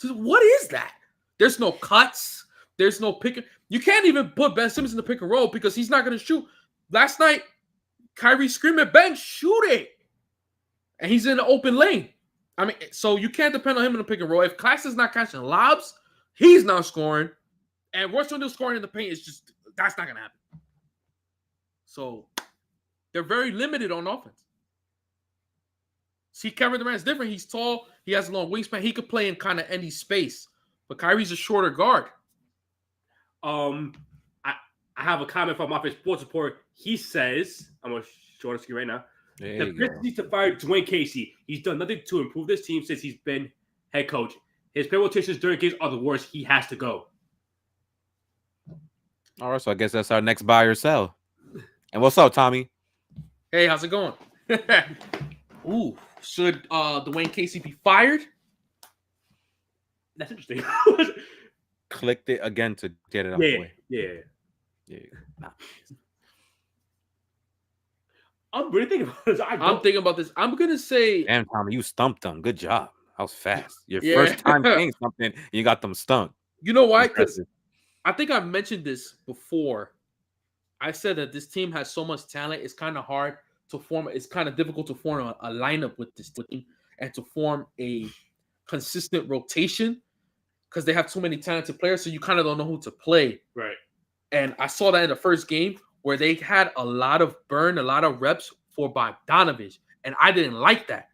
What is that? There's no cuts. There's no pick. You can't even put Ben Simmons in the pick and roll because he's not going to shoot. Last night, Kyrie screaming, "Ben, shoot it!" And he's in the open lane. I mean, so you can't depend on him in the pick and roll. If Claxton's not catching lobs, he's not scoring. And Royce O'Neal scoring in the paint is just, that's not going to happen. So they're very limited on offense. See, Kevin Durant's different. He's tall. He has a long wingspan. He could play in kind of any space. But Kyrie's a shorter guard. I have a comment from Mafia Sports Report. He says, I'm going to show the screen right now. The Pistons need to fire Dwayne Casey. He's done nothing to improve this team since he's been head coach. His play rotations during games are the worst. He has to go. All right, so I guess that's our next buy or sell. And what's up, Tommy? Hey, how's it going? Ooh, should Dwayne Casey be fired? That's interesting. Clicked it again to get it out the way. Yeah. Nah. I'm really thinking about this. I'm thinking about this. I'm gonna say, damn, Tommy, you stumped them. Good job. That was fast. Your first time saying something, you got them stumped. You know why? Because I think I've mentioned this before. I said that this team has so much talent. It's kind of hard to form. It's kind of difficult to form a lineup with this team and to form a consistent rotation because they have too many talented players. So you kind of don't know who to play. Right. And I saw that in the first game where they had a lot of reps for Bogdanovich. And I didn't like that.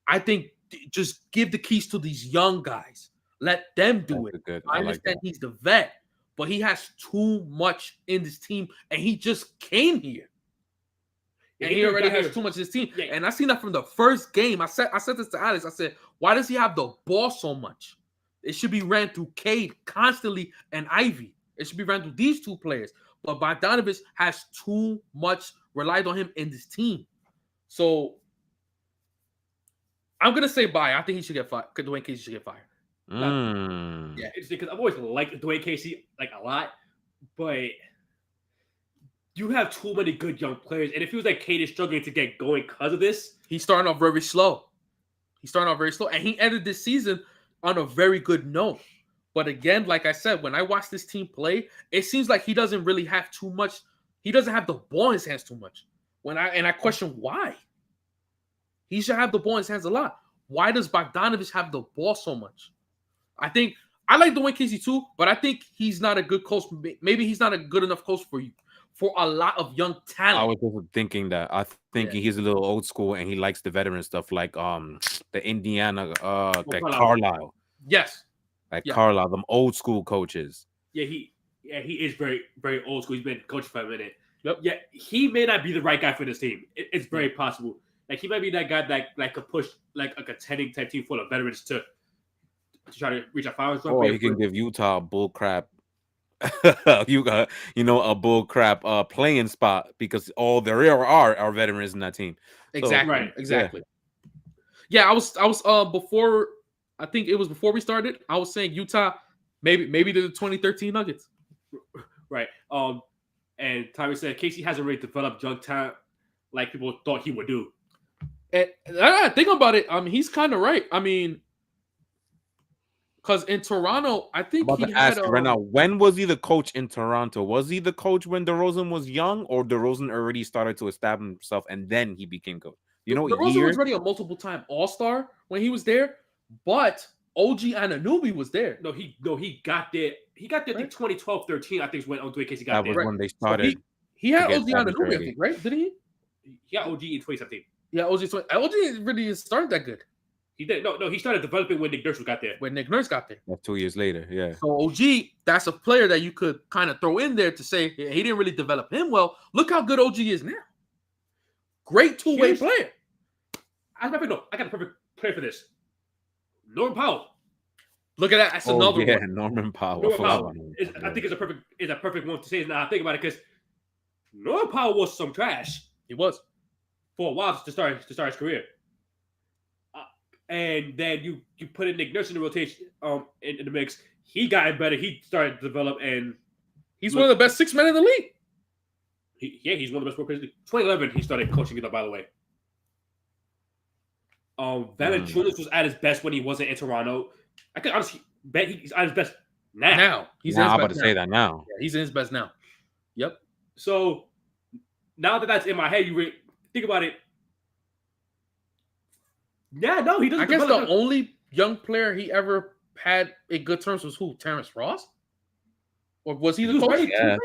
I think just give the keys to these young guys. Let them do it. I understand he's the vet, but he has too much in this team, and he just came here. And he already has too much of his team. Yeah. And I seen that from the first game. I said this to Alex. I said, why does he have the ball so much? It should be ran through Cade constantly and Ivy. It should be ran through these two players. But Bogdanovich has too much relied on him in this team. So I'm gonna say bye. I think he should get fired. Dwayne Casey should get fired. Yeah, it's because I've always liked Dwayne Casey like a lot, but you have too many good young players, and it feels like Cade is struggling to get going because of this. He's starting off very slow. And he ended this season on a very good note. But again, like I said, when I watch this team play, it seems like he doesn't really have too much. He doesn't have the ball in his hands too much. I question why. He should have the ball in his hands a lot. Why does Bogdanovich have the ball so much? I think I like Dwayne Casey too, but I think he's not a good coach. Maybe he's not a good enough coach for you. For a lot of young talent. I was just thinking that. He's a little old school and he likes the veteran stuff like the Indiana like Carlisle. Yes. Carlisle, them old school coaches. Yeah, he is very, very old school. He's been coaching for a minute. Yep. Yeah, he may not be the right guy for this team. It's very possible. Like he might be that guy that like could push like a contending type team full of veterans to try to reach a finals. Or he can give Utah a bull crap. A bull crap playing spot because all there are veterans in that team. Exactly. Right. Exactly. Yeah, I was before. I think it was before we started. I was saying Utah, maybe the 2013 Nuggets. Right. And Tommy said Casey hasn't really developed young talent like people thought he would do. And think about it. He's kind of right. I mean, because in Toronto, I think he had right now. When was he the coach in Toronto? Was he the coach when DeRozan was young, or DeRozan already started to establish himself and then he became coach? DeRozan was already a multiple-time All-Star when he was there, but OG Anunoby was there. No, he got there. He got there. I think 2012-13. I think is when Dwayne Casey got there. That was when they started. So he had OG Anunoby, I think, right? Didn't he? He got OG in 2017. Yeah, OG really started that good. He did. No, he started developing when Nick Nurse got there. When Nick Nurse got there. That's 2 years later, yeah. So OG, that's a player that you could kind of throw in there to say he didn't really develop him well. Look how good OG is now. Great two-way player. I got a perfect player for this. Norman Powell. Look at that. That's another one. Norman Powell. I think it's a perfect one to say. Now I think about it because Norman Powell was some trash. He was for a while to start his career. And then you put in Nick Nurse in the rotation, in the mix. He got better. He started to develop, and he's one of the best 6 men in the league. He's one of the best players. 2011, he started coaching it up. By the way, Valanciunas was at his best when he wasn't in Toronto. I could honestly bet he's at his best now. I'm about to say that now. Yeah, he's in his best now. Yep. So now that that's in my head, you think about it. Yeah, no, he doesn't. I guess the only young player he ever had in good terms was who? Terrence Ross? Or was he the coach? Yeah.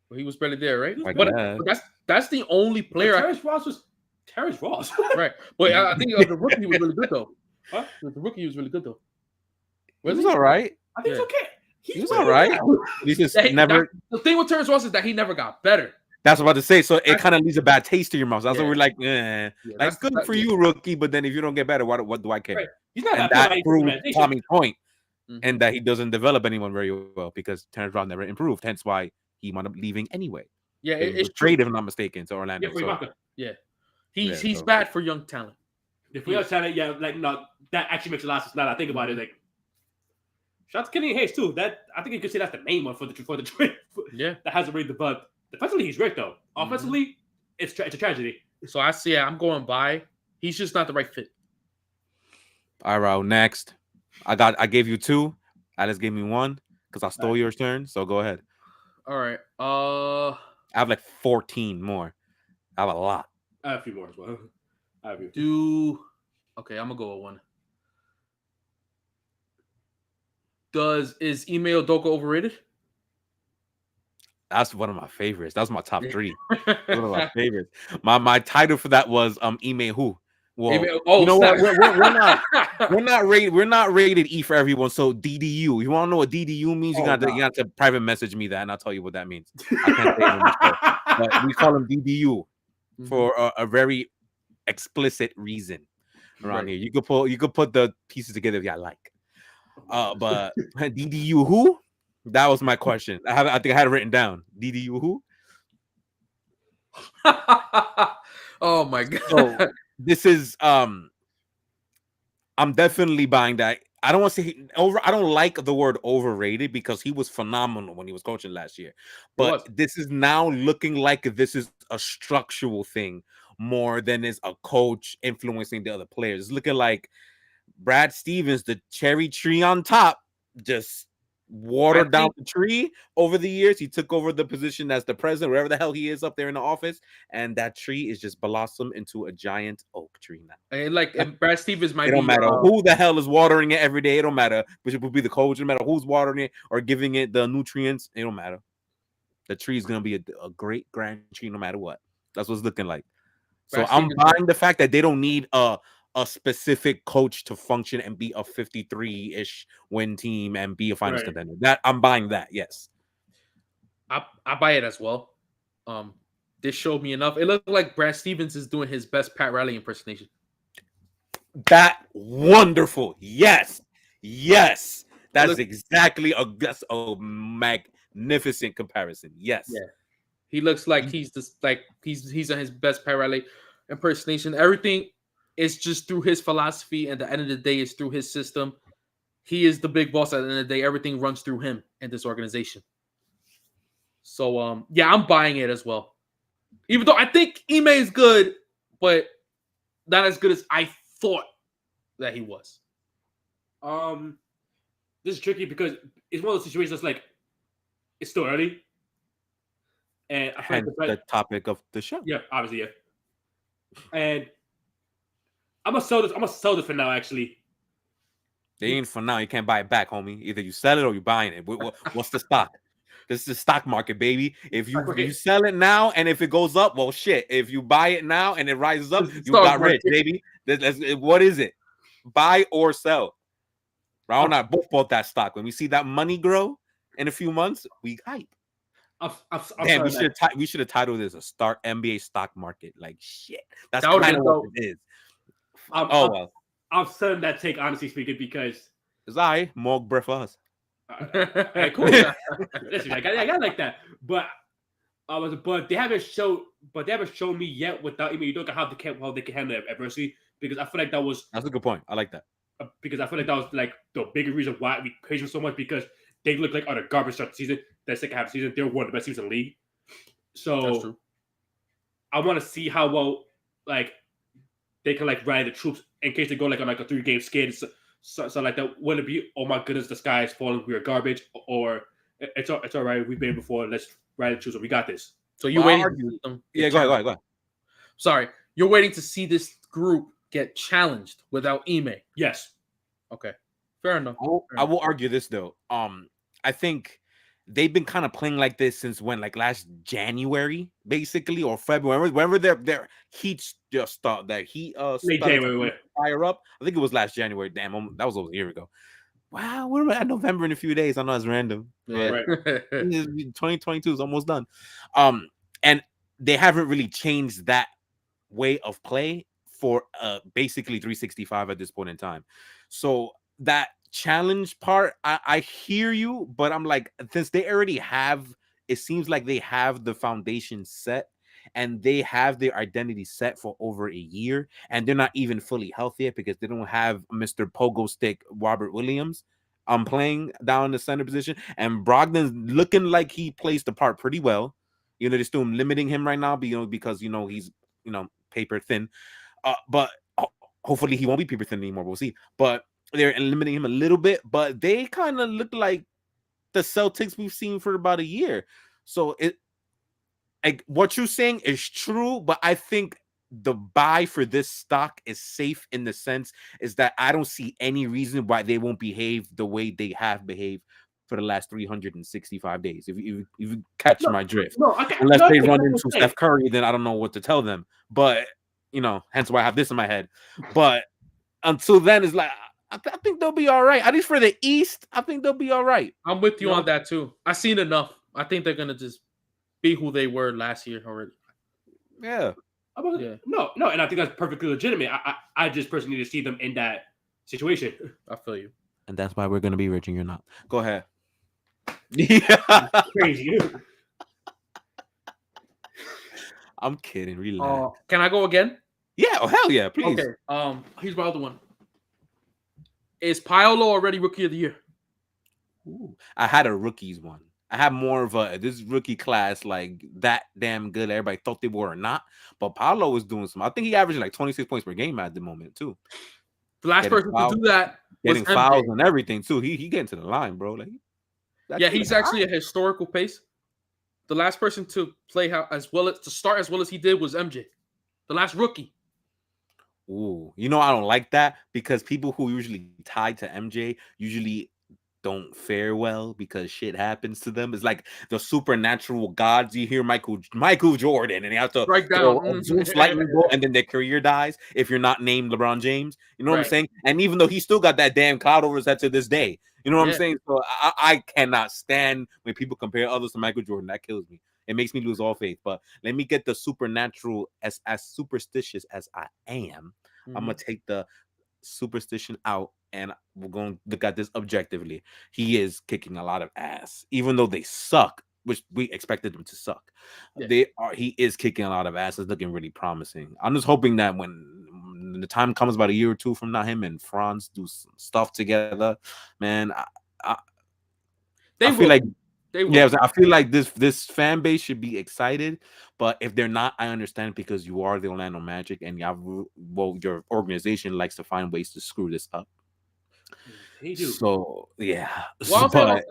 Well, he was barely there, right? But that's the only player. Terrence Ross was Terrence Ross. Right. But I think the rookie was really good, though. Huh? The rookie was really good, though. He was all right. I think it's okay. He was all right. He just never. The thing with Terrence Ross is that he never got better. That's what I'm about to say. So it kind of leaves a bad taste in your mouth. That's what we're like, like good for you, rookie. But then if you don't get better, what do I care? Right. He's not and that proves Tommy's point, and that he doesn't develop anyone very well because Terrence Ross never improved. Hence why he wound up leaving anyway. Yeah, it's trade if I'm not mistaken to Orlando. He's bad for young talent. If we have talent, that actually makes a lot of sense. Now that I think about it, like shout out to Kenny Hayes too. That I think you could say that's the main one for the trade. Yeah, that hasn't really developed. Defensively, he's great though. Offensively, it's a tragedy. So I'm going by. He's just not the right fit. All right, Raul, next. I gave you 2. Alice gave me 1 because I stole your turn. So go ahead. All right. I have like 14 more. I have a lot. I have a few more as well. Okay, I'm gonna go with 1. Is Ime Udoka overrated? That's one of my favorites. That's my top 3. One of my favorites. My title for that was Ime who? Well, you know what? We're not rated E for everyone. So DDU. You want to know what DDU means? You got to private message me that, and I'll tell you what that means. I can't say it in this show, but we call him DDU. for a very explicit reason around here. You could put the pieces together if you like. But DDU who? That was my question. I think I had it written down. DDU who? Oh my god. So this is I'm definitely buying that. I don't want to say I don't like the word overrated because he was phenomenal when he was coaching last year. But this is now looking like this is a structural thing more than is a coach influencing the other players. It's looking like Brad Stevens, the cherry tree on top, just watered down the tree over the years. He took over the position as the president, wherever the hell he is up there in the office, and that tree is just blossomed into a giant oak tree now. And Brad Stevens might it don't matter who the hell is watering it every day. It don't matter, which would be the coach. It don't matter who's watering it or giving it the nutrients. It don't matter. The tree is gonna be a great grand tree no matter what. That's what it's looking like. So I'm buying the fact that they don't need a specific coach to function and be a 53-ish win team and be a finals contender. That I'm buying that. Yes, I buy it as well. This showed me enough. It looked like Brad Stevens is doing his best Pat Riley impersonation. That wonderful. Yes. That's exactly that's a magnificent comparison. Yes. Yeah. He looks like he's on his best Pat Riley impersonation. Everything is just through his philosophy, and at the end of the day, it's through his system. He is the big boss. At the end of the day, everything runs through him and this organization. So, yeah, I'm buying it as well. Even though I think Ime is good, but not as good as I thought that he was. This is tricky because it's one of those situations that's like it's still early. And I find the topic of the show. Yeah, obviously, yeah. And I'm gonna sell this for now, actually. They ain't for now. You can't buy it back, homie. Either you sell it or you're buying it. What's the stock? This is the stock market, baby. If you sell it now and if it goes up, well, shit. If you buy it now and it rises up, you got rich, baby. What is it? Buy or sell. Raul and I both bought that stock. When we see that money grow in a few months, we hype. Damn, we should have titled this a NBA stock market. Like shit. That's kind of what it is. I'm selling that take, honestly speaking, because it's more breath for us. Cool. Listen, I got like that, but they haven't shown me yet without. I mean, you don't know how they can handle adversity, because I feel like that's a good point. I like that because I feel like that was like the bigger reason why we praise them so much, because they look like on a garbage start season. That second half of the season, they're one of the best teams in the league. So I want to see how well like they can like rally the troops in case they go like on like a 3-game skid. So like that. Will it be, oh my goodness, the sky is falling, we're garbage, or it's all right, we've been before, let's rally the troops, we got this. So you're waiting to see them. Yeah, go ahead. Sorry, you're waiting to see this group get challenged without Ime. Yes. Okay. Fair enough. I will argue this though. I think they've been kind of playing like this since when, like last January, basically, or February. Whenever their heat just started, that heat fire up. I think it was last January. Damn, that was over a year ago. Wow, we're at November in a few days. I know it's random. Yeah, right. 2022 is almost done. And they haven't really changed that way of play for basically 365 at this point in time. So that challenge part, I hear you, but I'm like, since they already have, it seems like they have the foundation set and they have their identity set for over a year, and they're not even fully healthy yet because they don't have Mr. Pogo Stick Robert Williams playing down in the center position, and Brogdon's looking like he plays the part pretty well. They're still limiting him right now, because he's paper thin, but hopefully he won't be paper thin anymore. We'll see, but they're limiting him a little bit, but they kind of look like the Celtics we've seen for about a year. So what you're saying is true, but I think the buy for this stock is safe in the sense is that I don't see any reason why they won't behave the way they have behaved for the last 365 days. If you catch my drift. Unless they run into Steph Curry, then I don't know what to tell them. But hence why I have this in my head. But until then, it's like I think they'll be all right. At least for the East, I think they'll be all right. I'm with you on that too. I've seen enough. I think they're gonna just be who they were last year already. Yeah. No, and I think that's perfectly legitimate. I just personally need to see them in that situation. I feel you. And that's why we're gonna be rich and you're not. Go ahead. Yeah. Crazy. I'm kidding. Relax. Can I go again? Yeah. Oh hell yeah, please. Okay. Here's my other one. Is Paolo already rookie of the year? Ooh. I had a rookies one. I had more of a this rookie class like that damn good. Everybody thought they were or not. But Paolo was doing some. I think he averaged like 26 points per game at the moment too. The last person to do that was getting MJ. fouls and everything too. He getting to the line, bro. Like, he's actually a historical pace. The last person to play to start as well as he did was MJ, the last rookie. Ooh, I don't like that because people who usually tied to MJ usually don't fare well because shit happens to them. It's like the supernatural gods. You hear Michael Jordan, and they have to strike down Zeus lightning bolt, and then their career dies if you're not named LeBron James. You know what I'm saying? And even though he still got that damn cloud over his head to this day, you know what I'm saying? So I cannot stand when people compare others to Michael Jordan. That kills me. It makes me lose all faith. But let me get the supernatural. As superstitious as I am, I'm gonna take the superstition out, and we're going to look at this objectively. He is kicking a lot of ass, even though they suck, which we expected them to suck. Yeah. He is kicking a lot of ass. It's looking really promising. I'm just hoping that when the time comes, about a year or two from now, him and Franz do some stuff together, man. I feel like I feel like this fan base should be excited, but if they're not, I understand because you are the Orlando Magic, and your organization likes to find ways to screw this up. They do. So yeah, but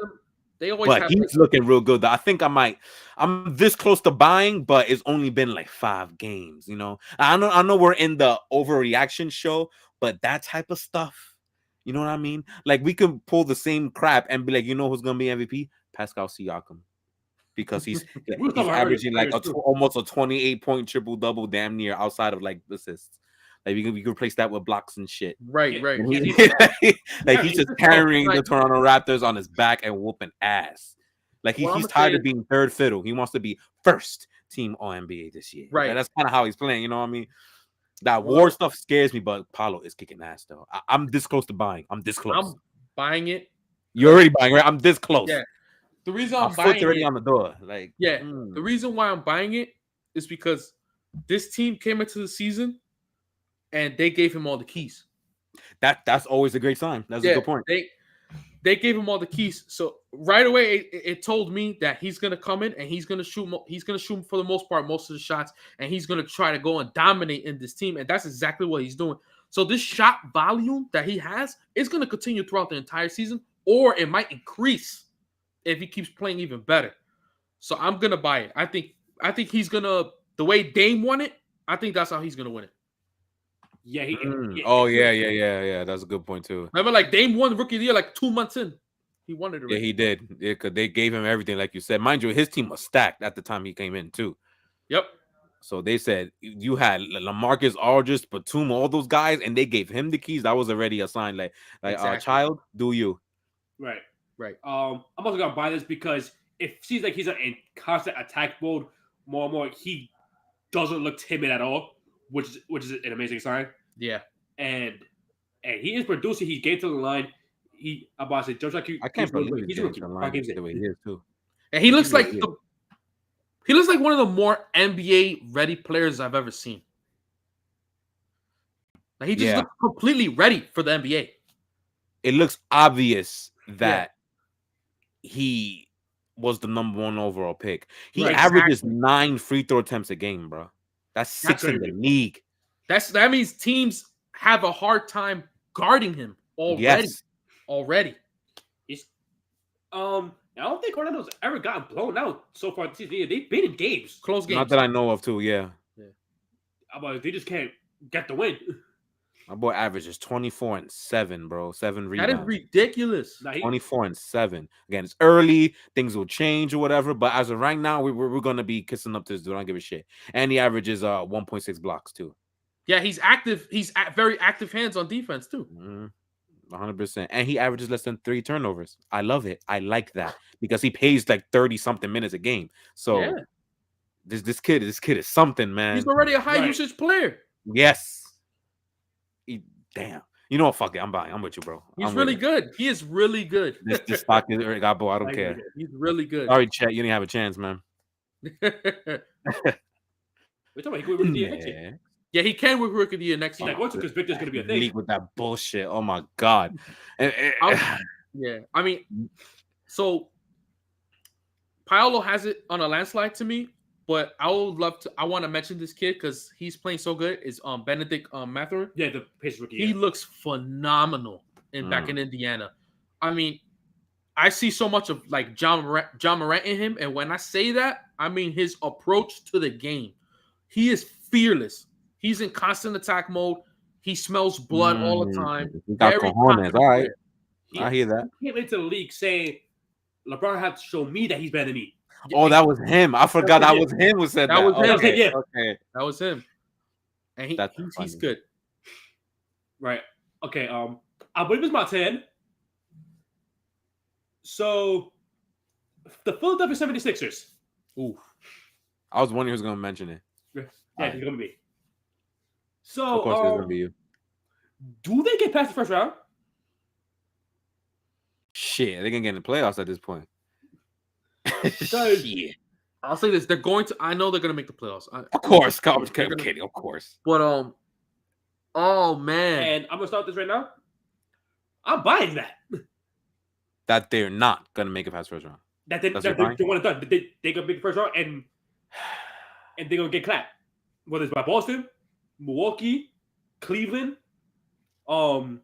he's looking real good. I think I'm this close to buying, but it's only been like 5 games. I know we're in the overreaction show, but that type of stuff, you know what I mean? Like we can pull the same crap and be like, who's gonna be MVP? Pascal Siakam, because he's averaging like almost a 28-point triple-double, damn near, outside of like assists. Like we can replace that with blocks and shit. Right. He's just carrying the Toronto Raptors on his back and whooping ass. Like he's tired of being third fiddle. He wants to be first team All NBA this year. Right. That's kind of how he's playing. You know what I mean? That war stuff scares me, but Paolo is kicking ass though. I'm this close to buying. I'm this close. I'm buying it. You're already buying, right? I'm this close. Yeah. The reason I'm buying it already on the door. Like, the reason why I'm buying it is because this team came into the season and they gave him all the keys. That's always a great sign. That's a good point. They gave him all the keys. So right away, it told me that he's gonna come in and he's gonna shoot. He's gonna shoot for the most part most of the shots, and he's gonna try to go and dominate in this team. And that's exactly what he's doing. So this shot volume that he has is gonna continue throughout the entire season, or it might increase if he keeps playing even better. So I'm gonna buy it. I think he's gonna, the way Dame won it, I think that's how he's gonna win it. Yeah. Yeah. That's a good point too. Remember, like Dame won Rookie of the Year like 2 months in. He won it already. Yeah, he did. Because they gave him everything, like you said. Mind you, his team was stacked at the time he came in too. Yep. So they said you had LaMarcus Aldridge, Batum, all those guys, and they gave him the keys. That was already a sign, like exactly. Child, do you? Right. I'm also gonna buy this because it seems like he's in constant attack mode more and more. He doesn't look timid at all, which is an amazing sign. Yeah. And he is producing. He's getting to the line. I'm about to say, just like you, I can't believe he's getting to the line the way he is too. And he looks like one of the more NBA ready players I've ever seen. Like he just looks completely ready for the NBA. It looks obvious that he was the #1 overall pick. He averages 9 free throw attempts a game, bro. That's 6 in the league. That means teams have a hard time guarding him already. Yes. Already. I don't think Orlando's ever gotten blown out so far this season. They've been in games. Close games. Not that I know of too, yeah. But they just can't get the win. My boy averages 24 and 7, bro. 7 rebounds. That is ridiculous. 24 and 7. Again, it's early. Things will change or whatever. But as of right now, we're going to be kissing up to this dude. I don't give a shit. And he averages 1.6 blocks too. Yeah, he's active. He's very active hands on defense too. 100%. And he averages less than 3 turnovers. I love it. I like that because he pays like 30-something minutes a game. So This kid is something, man. He's already a high usage player. Yes. Damn. You know what? Fuck it. I'm buying. I'm with you, bro. He's really good. He is really good. This stock is got bought. I don't care. He's really good. Sorry, Chet. You didn't have a chance, man. We're talking about he could win the next year. Yeah, he can win Rookie of the Year next year. Like, what's because Victor's gonna be a thing. League with that bullshit. Oh my god. Yeah, I mean, so Paolo has it on a landslide to me, but I want to mention this kid because he's playing so good. Is Benedict Mathurin? Yeah, the Pacers rookie. He looks phenomenal back in Indiana. I mean, I see so much of like John Morant in him, and when I say that, I mean his approach to the game. He is fearless. He's in constant attack mode. He smells blood all the time. He got cojones. All right. I hear that. He came into the league saying LeBron had to show me that he's better than me. Oh, that was him. I forgot that was him who said that. That was him. Okay, yeah. Okay. That was him. And he's good. Right. Okay. I believe it's my 10. So the Philadelphia 76ers. Ooh. I was wondering who's gonna mention it. Yeah, he's gonna be. So of course it's gonna be you. Do they get past the first round? Shit, they're gonna get in the playoffs at this point. Shit. I'll say this: they're going to. I know they're going to make the playoffs. Of course, I'm kidding. Of course. But oh man! And I'm gonna start this right now. I'm buying that. That they're not gonna make it past first round. That they want it done. They gonna make the first round and they're gonna get clapped. Whether it's by Boston, Milwaukee, Cleveland, Miami.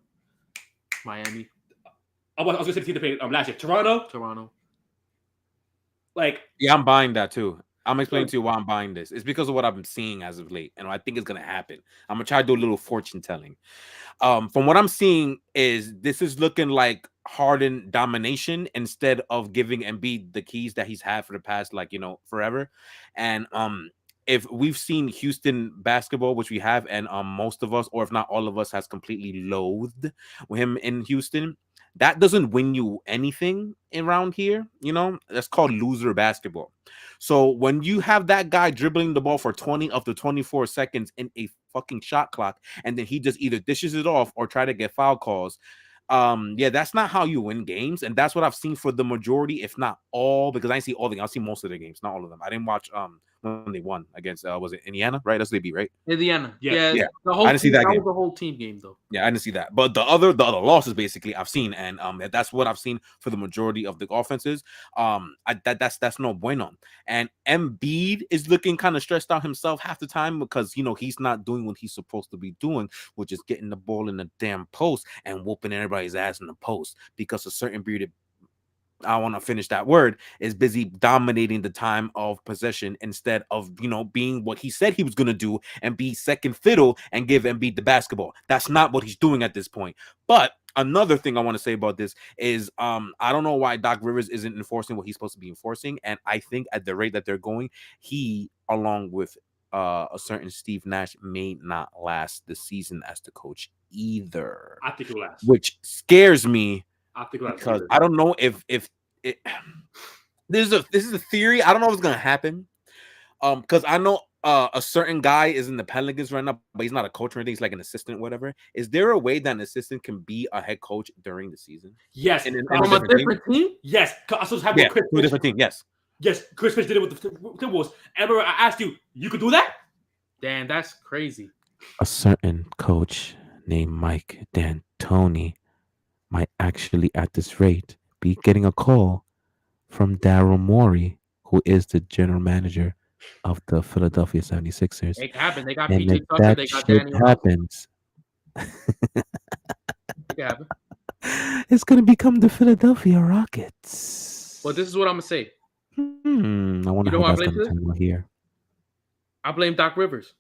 I was gonna say the team to play last year. Toronto. Like, yeah, I'm buying that too. I'm explaining to you why I'm buying this. It's because of what I've been seeing as of late, and I think it's gonna happen. I'm gonna try to do a little fortune telling. From what I'm seeing, is this is looking like Harden domination instead of giving Embiid the keys that he's had for the past, forever. And if we've seen Houston basketball, which we have, and most of us, or if not all of us, has completely loathed him in Houston. That doesn't win you anything around here, That's called loser basketball. So when you have that guy dribbling the ball for 20 of the 24 seconds in a fucking shot clock, and then he just either dishes it off or try to get foul calls, that's not how you win games. And that's what I've seen for the majority, if not all, because I didn't see all the games. I've seen most of the games, not all of them. I didn't watch when they won against was it Indiana, right? That's what they beat, right? Indiana. Yeah. The whole I didn't see that game. That was the whole team game though. Yeah, I didn't see that. But the other losses basically I've seen, and that's what I've seen for the majority of the offenses. That's no bueno. And Embiid is looking kind of stressed out himself half the time because he's not doing what he's supposed to be doing, which is getting the ball in the damn post and whooping everybody's ass in the post because a certain period I want to finish that word, is busy dominating the time of possession instead of, being what he said he was going to do and be second fiddle and give Embiid the basketball. That's not what he's doing at this point. But another thing I want to say about this is I don't know why Doc Rivers isn't enforcing what he's supposed to be enforcing. And I think at the rate that they're going, he, along with a certain Steve Nash, may not last the season as the coach either. I think he'll last. Which scares me. Because I don't know if this is a theory. I don't know if it's gonna happen. Because I know a certain guy is in the Pelicans right now, but he's not a coach or anything. He's like an assistant, whatever. Is there a way that an assistant can be a head coach during the season? Yes. From a different team? Yes. To a different team. Yes. Yes. Chris Finch did it with the Timberwolves. Remember, I asked you could do that? Damn, that's crazy. A certain coach named Mike D'Antoni might actually, at this rate, be getting a call from Daryl Morey, who is the general manager of the Philadelphia 76ers. It happened. They got and PJ Tucker. They got Daniel. Happens. It happened. It's going to become the Philadelphia Rockets. Well, this is what I'm going to say. I wonder how that's going to turn out here. I blame Doc Rivers.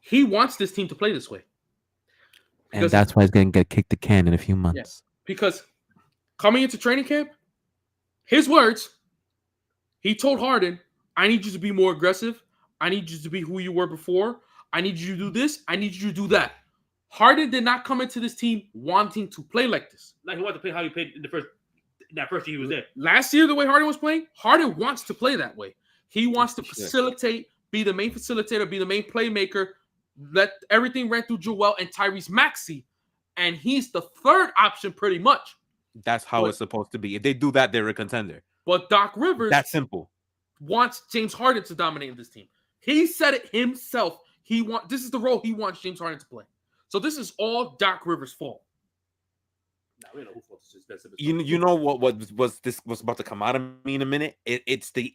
He wants this team to play this way. And that's why he's going to get kicked the can in a few months. Yes, because coming into training camp, his words, he told Harden, I need you to be more aggressive. I need you to be who you were before. I need you to do this. I need you to do that. Harden did not come into this team wanting to play like this. Like he wanted to play how he played in that first year he was there. Last year, the way Harden was playing, Harden wants to play that way. He wants to Shit. facilitate, be the main facilitator, be the main playmaker, let everything run through Joel and Tyrese Maxey. And he's the third option pretty much. That's how it's supposed to be. If they do that, they're a contender. But Doc Rivers That's simple. Wants James Harden to dominate this team. He said it himself. This is the role he wants James Harden to play. So this is all Doc Rivers' fault. You know what was about to come out of me in a minute. It's the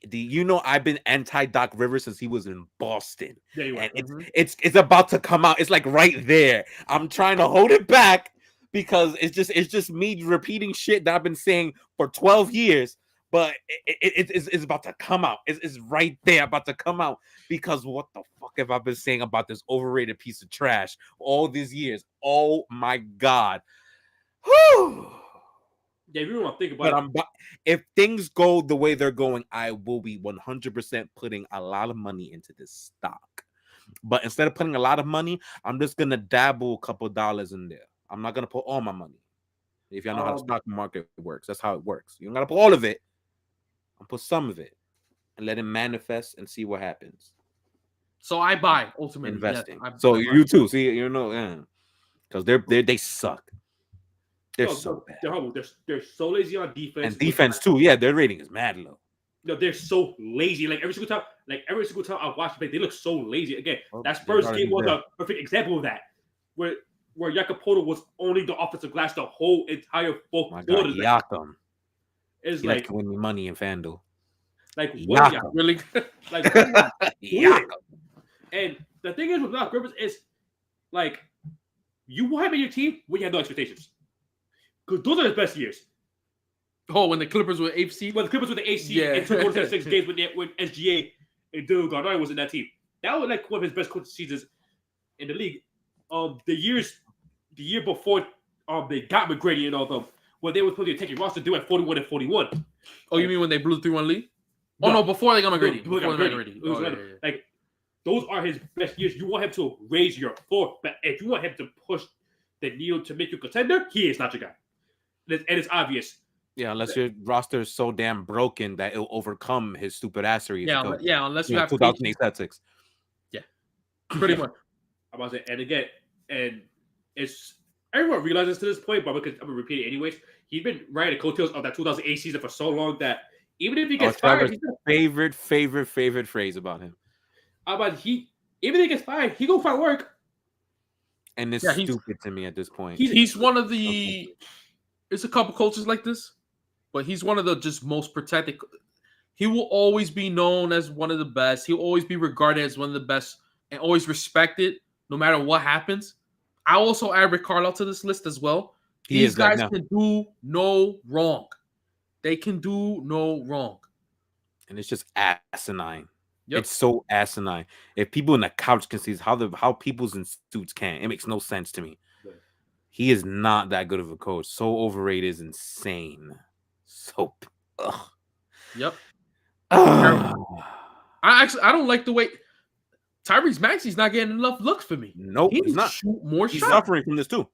I've been anti Doc Rivers since he was in Boston. Yeah, you are. And it's about to come out. It's like right there. I'm trying to hold it back because it's just me repeating shit that I've been saying for 12 years. But it's about to come out. It's right there, about to come out. Because what the fuck have I been saying about this overrated piece of trash all these years? Oh my God. Whew. Yeah, if you want to think about it. If things go the way they're going, I will be 100% putting a lot of money into this stock. But instead of putting a lot of money, I'm just going to dabble a couple dollars in there. I'm not going to put all my money. If y'all know how the stock market works, that's how it works. You don't got to put all of it. I'll put some of it and let it manifest and see what happens. So I buy ultimately investing. Yeah, so you too. See, because they suck. They're so bad. They're so lazy on defense. And defense too. Yeah, their rating is mad low. No, they're so lazy. Like every single time I watch them, they look so lazy. Again, that Spurs game was a perfect example of that. Where Jakob was only the offensive glass the whole entire fourth quarter. Yakum. It's he like win me money in FanDuel. Like what? Really? Like Yakum. And the thing is with Doc Rivers is like you want him in your team when you have no expectations. Because those are his best years. Oh, when the Clippers were eighth seed? When the Clippers were the eighth seed and took 6 games when SGA and Dylan Garnett was in that team. That was like one of his best coaching seasons in the league. The year before they got McGrady and all them, when they were supposed to take a roster, they went 41-41. Oh, you mean when they blew 3-1 lead? Oh no, before they got McGrady. Like those are his best years. You want him to raise your floor, but if you want him to push the needle to make you a contender, he is not your guy. And it's obvious. Yeah, unless your roster is so damn broken that it'll overcome his stupid assery. Unless you have 2008 Celtics. Yeah, pretty much. I'm about to say, and again, and it's everyone realizes to this point, but I'm gonna repeat it anyways. He's been riding the coattails of that 2008 season for so long that even if he gets fired, favorite phrase about him. Even if he gets fired, he gonna find work. And it's stupid to me at this point. He's one of the. It's a couple coaches like this, but he's one of the just most protected. He will always be known as one of the best. He'll always be regarded as one of the best and always respected, no matter what happens. I also add Rick Carlisle to this list as well. These guys can do no wrong. They can do no wrong. And it's just asinine. Yep. It's so asinine. If people in the couch can see how people's in suits can, it makes no sense to me. Right. He is not that good of a coach. So overrated is insane. So, ugh. Yep. I don't like the way Tyrese Maxey's not getting enough looks for me. Nope, he's not. Shoot more he's shots. Suffering from this too.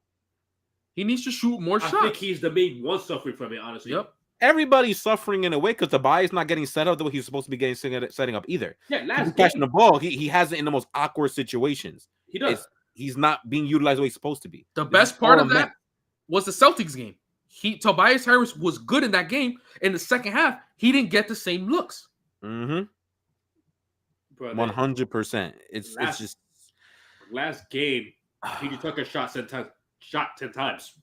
He needs to shoot more shots. I think he's the main one suffering from it, honestly. Yep. Everybody's suffering in a way because Tobias not getting set up the way he's supposed to be getting setting up either. Yeah, he's catching the ball. He has it in the most awkward situations. He does. He's not being utilized the way he's supposed to be. The best part of that was the Celtics game. Tobias Harris was good in that game. In the second half, he didn't get the same looks. 100%. It's just last game. He took a shot 10 times.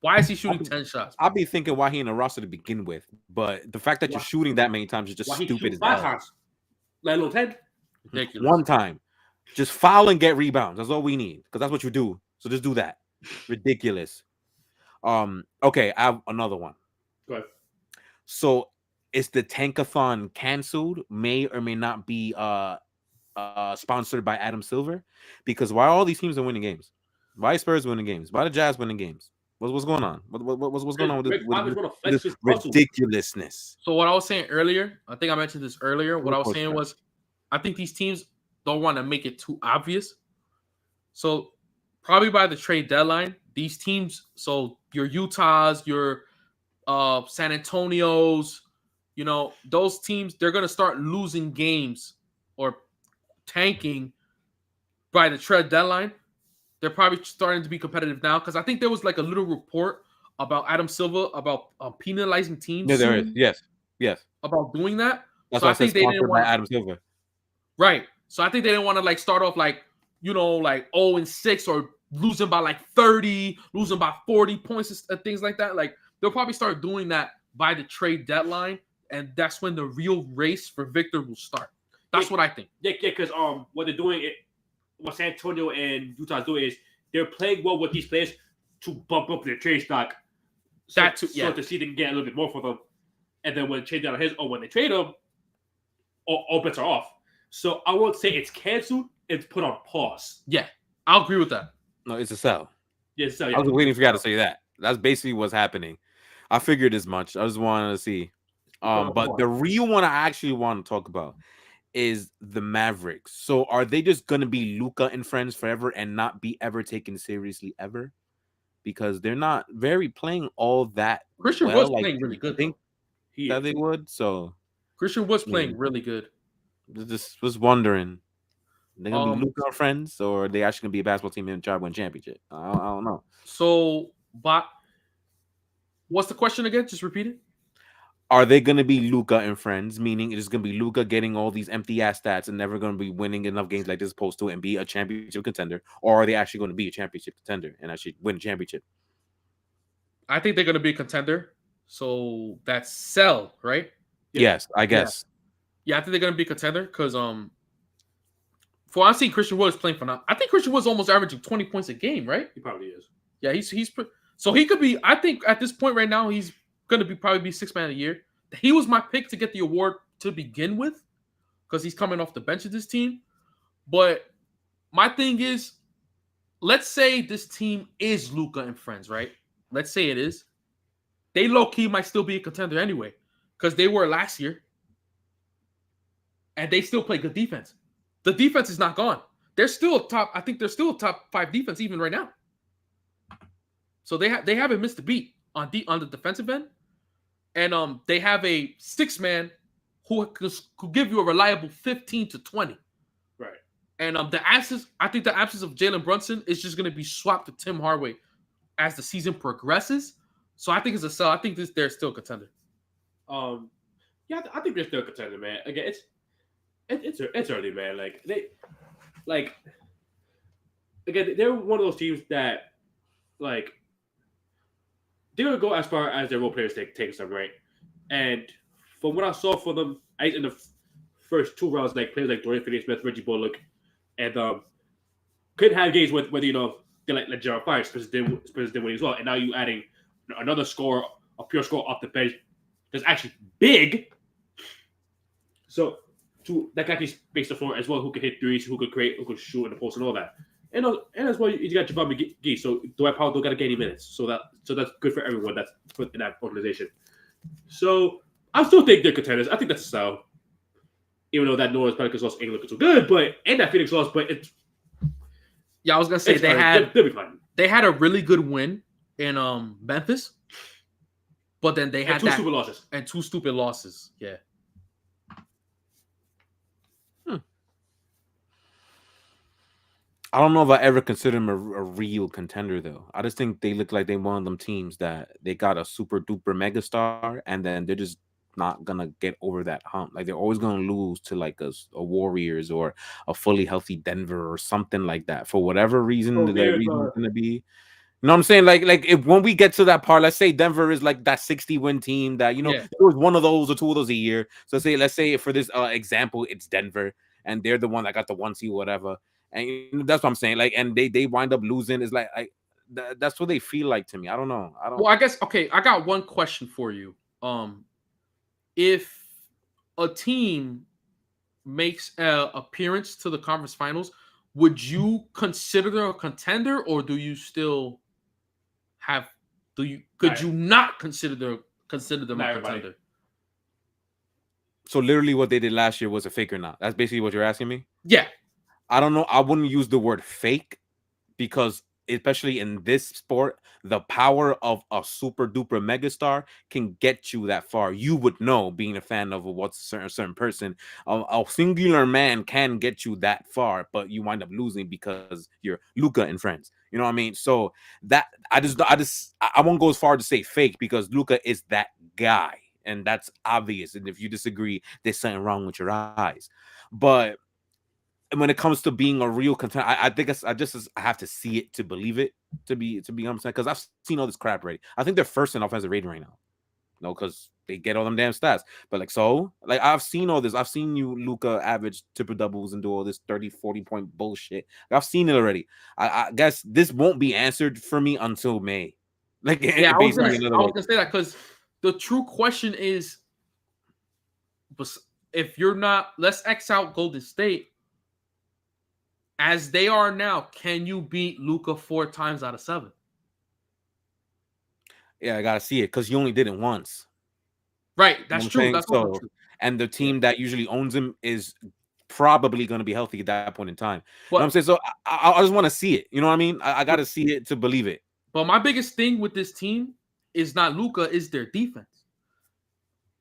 Why is he shooting 10 shots? I'll be thinking why he in a roster to begin with, but the fact that you're shooting that many times is just stupid as hell. 5 times, let alone 10. Ridiculous. One time, just foul and get rebounds. That's all we need because that's what you do. So just do that. Ridiculous. Okay, I have another one. Go ahead. So is the Tankathon canceled? May or may not be sponsored by Adam Silver, because why all these teams are winning games? Why Spurs winning games? Why the Jazz winning games? What's going on? What's going on with this ridiculousness? So what I was saying earlier, I think I mentioned this earlier. What I was saying was, I think these teams don't want to make it too obvious. So probably by the trade deadline, these teams, so your Utahs, your San Antonios, those teams, they're going to start losing games or tanking by the trade deadline. They're probably starting to be competitive now because I think there was like a little report about Adam Silver about penalizing teams Yeah, there is. soon Yes. about doing that. That's So why I I said think they didn't sponsored by want Adam Silver. right. So I think they didn't want to like start off like like 0-6 or losing by like 30, losing by 40 points and things like that. Like they'll probably start doing that by the trade deadline, and that's when the real race for Victor will start. That's what I think. Yeah, because what they're doing, what San Antonio and Utah's doing is they're playing well with these players to bump up their trade stock. So to see them get a little bit more for them, and then when trade down his, or when they trade them, all bets are off. So I won't say it's canceled; it's put on pause. Yeah, I'll agree with that. No, it's a sell. Yeah, so I was waiting for you to say that. That's basically what's happening. I figured as much. I just wanted to see. But the real one I actually want to talk about is the Mavericks. So are they just gonna be Luka and friends forever and not be ever taken seriously ever? Because they're not very playing all that. Christian was playing really good. I think that they would. So Christian was playing really good. Just was wondering, they're gonna be Luka friends, or are they actually gonna be a basketball team and try to win championship? I don't know. So, but what's the question again? Just repeat it. Are they gonna be Luka and friends? Meaning it's gonna be Luka getting all these empty ass stats and never gonna be winning enough games like this supposed to and be a championship contender, or are they actually going to be a championship contender and actually win a championship? I think they're gonna be a contender. So that's sell, right? Yes, I guess. Yeah, I think they're gonna be a contender because for I see Christian Wood is playing for now. I think Christian Wood's almost averaging 20 points a game, right? He probably is. Yeah, he's so he could be. I think at this point right now he's gonna probably be 6th man of the year. He was my pick to get the award to begin with because he's coming off the bench of this team. But my thing is, let's say this team is Luka and friends, right? Let's say it is. They low key might still be a contender anyway because they were last year, and they still play good defense. The defense is not gone. They're still top. I think they're still a top 5 defense even right now. So they haven't missed a beat on the defensive end, and they have a 6-man who could give you a reliable 15 to 20. Right. And I think the absence of Jalen Brunson is just going to be swapped to Tim Hardaway as the season progresses. So I think it's a sell. I think they're still a contender. Yeah, I think they're still a contender, man. Again, it's early, man. Again, they're one of those teams that they're gonna go as far as their role players take them, right? And from what I saw for them, in the first 2 rounds, like players like Dorian Finney-Smith, Reggie Bullock, and could have games with whether they're like Jared Fire, Spencer Dinwiddie as well. And now you adding another score, a pure score off the bench that's actually big. So that can actually space the floor as well, who can hit threes, who could create, who could shoot in the post and all that. And as well, you got Javon McGee. So Dwight Powell don't got to gain any minutes. So that's good for everyone that's put in that organization. So I still think they're contenders. I think that's a sell. Even though that New Orleans Pelicans loss ain't looking so good, and that Phoenix loss, but it's I was gonna say they'll be fine. They had a really good win in Memphis, but then they had 2 stupid losses. And 2 stupid losses. Yeah. I don't know if I ever consider them a real contender, though. I just think they look like they're one of them teams that they got a super duper mega star, and then they're just not gonna get over that hump. Like they're always gonna lose to like a Warriors or a fully healthy Denver or something like that for whatever reason. That reason's gonna be. You know what I'm saying? Like if when we get to that part, let's say Denver is like that 60-win team that there was one of those or 2 of those a year. So let's say for this example, it's Denver, and they're the one that got the 1 seed, whatever. And that's what I'm saying. Like, and they wind up losing. It's like that's what they feel like to me. I don't know. Well, I guess I got one question for you. If a team makes an appearance to the conference finals, would you consider them a contender, or do you still could you not consider them a contender? So literally what they did last year was a fake or not? That's basically what you're asking me? Yeah. I don't know. I wouldn't use the word fake because especially in this sport, the power of a super duper megastar can get you that far. You would know, being a fan of what's a certain person, a singular man can get you that far, but you wind up losing because you're Luca and friends. You know what I mean? So that I won't go as far to say fake, because Luca is that guy, and that's obvious. And if you disagree, there's something wrong with your eyes. But when it comes to being a real contender, I think I have to see it to believe it. To be honest, because I've seen all this crap already. I think they're first in offensive rating right now. No, because they get all them damn stats. But I've seen all this. I've seen you, Luca, average triple doubles and do all this 30, 40 point bullshit. I've seen it already. I guess this won't be answered for me until May. Yeah, I was gonna say that, because the true question is, if you're not, let's X out Golden State. As they are now, can you beat Luka 4 times out of 7? Yeah, I gotta see it, because you only did it once. Right, that's true. That's so true. And the team that usually owns him is probably going to be healthy at that point in time. But, you know what I'm saying? So I just want to see it. You know what I mean? I got to see it to believe it. But my biggest thing with this team is not Luka, is their defense.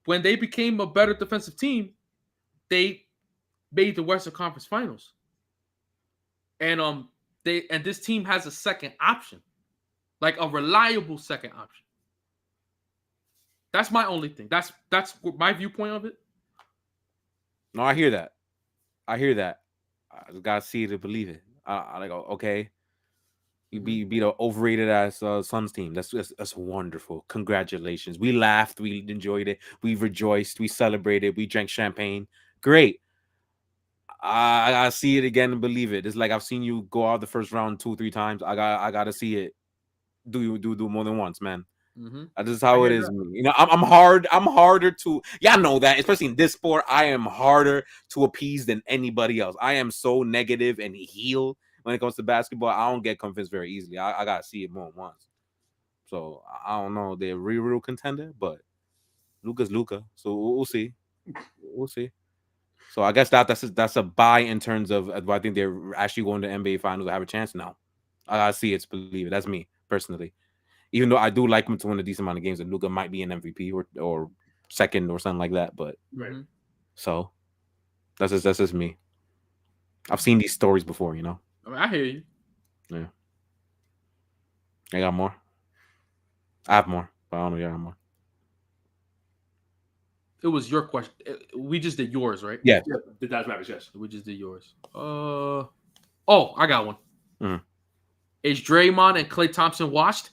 When they became a better defensive team, they made the Western Conference Finals. And this team has a second option, like a reliable second option. That's my only thing. That's my viewpoint of it. No, I hear that. I just gotta see it to believe it. I go, okay, you beat an overrated ass Suns team. That's wonderful. Congratulations. We laughed. We enjoyed it. We rejoiced. We celebrated. We drank champagne. Great. I gotta see it again and believe it. It's like I've seen you go out the first round 2-3 times. I gotta see it. Do more than once, man. Mm-hmm. This is how it is. You know, I'm harder to. Yeah, I know that. Especially in this sport, I am harder to appease than anybody else. I am so negative and heel when it comes to basketball. I don't get convinced very easily. I gotta see it more than once. So I don't know. They're a real contender, but Luka's Luka. So we'll see. We'll see. So I guess that's a buy in terms of I think they're actually going to NBA Finals to have a chance now. I gotta see it to believe it. That's me personally. Even though I do like him to win a decent amount of games, and Luka might be an MVP or second or something like that. But so that's just me. I've seen these stories before, you know. I mean, I hear you. Yeah. I got more. I have more, but I don't know if you have more. It was your question. We just did yours, right? Yeah. The Dallas Mavericks, yes. We just did yours. I got one. Mm-hmm. Is Draymond and Klay Thompson washed?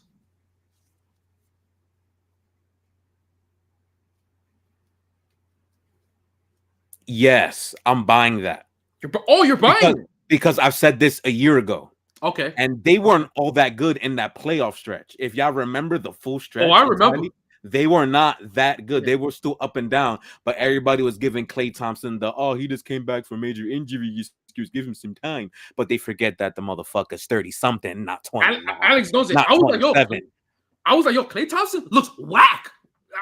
Yes, I'm buying that. You're buying it? Because I've said this a year ago. Okay. And they weren't all that good in that playoff stretch. If y'all remember the full stretch. Oh, I remember. They were not that good. They were still up and down, but everybody was giving Klay Thompson he just came back from major injury excuse. Give him some time. But they forget that the motherfucker's 30-something, not 20. Alex knows it. I was like, yo, Klay Thompson looks whack.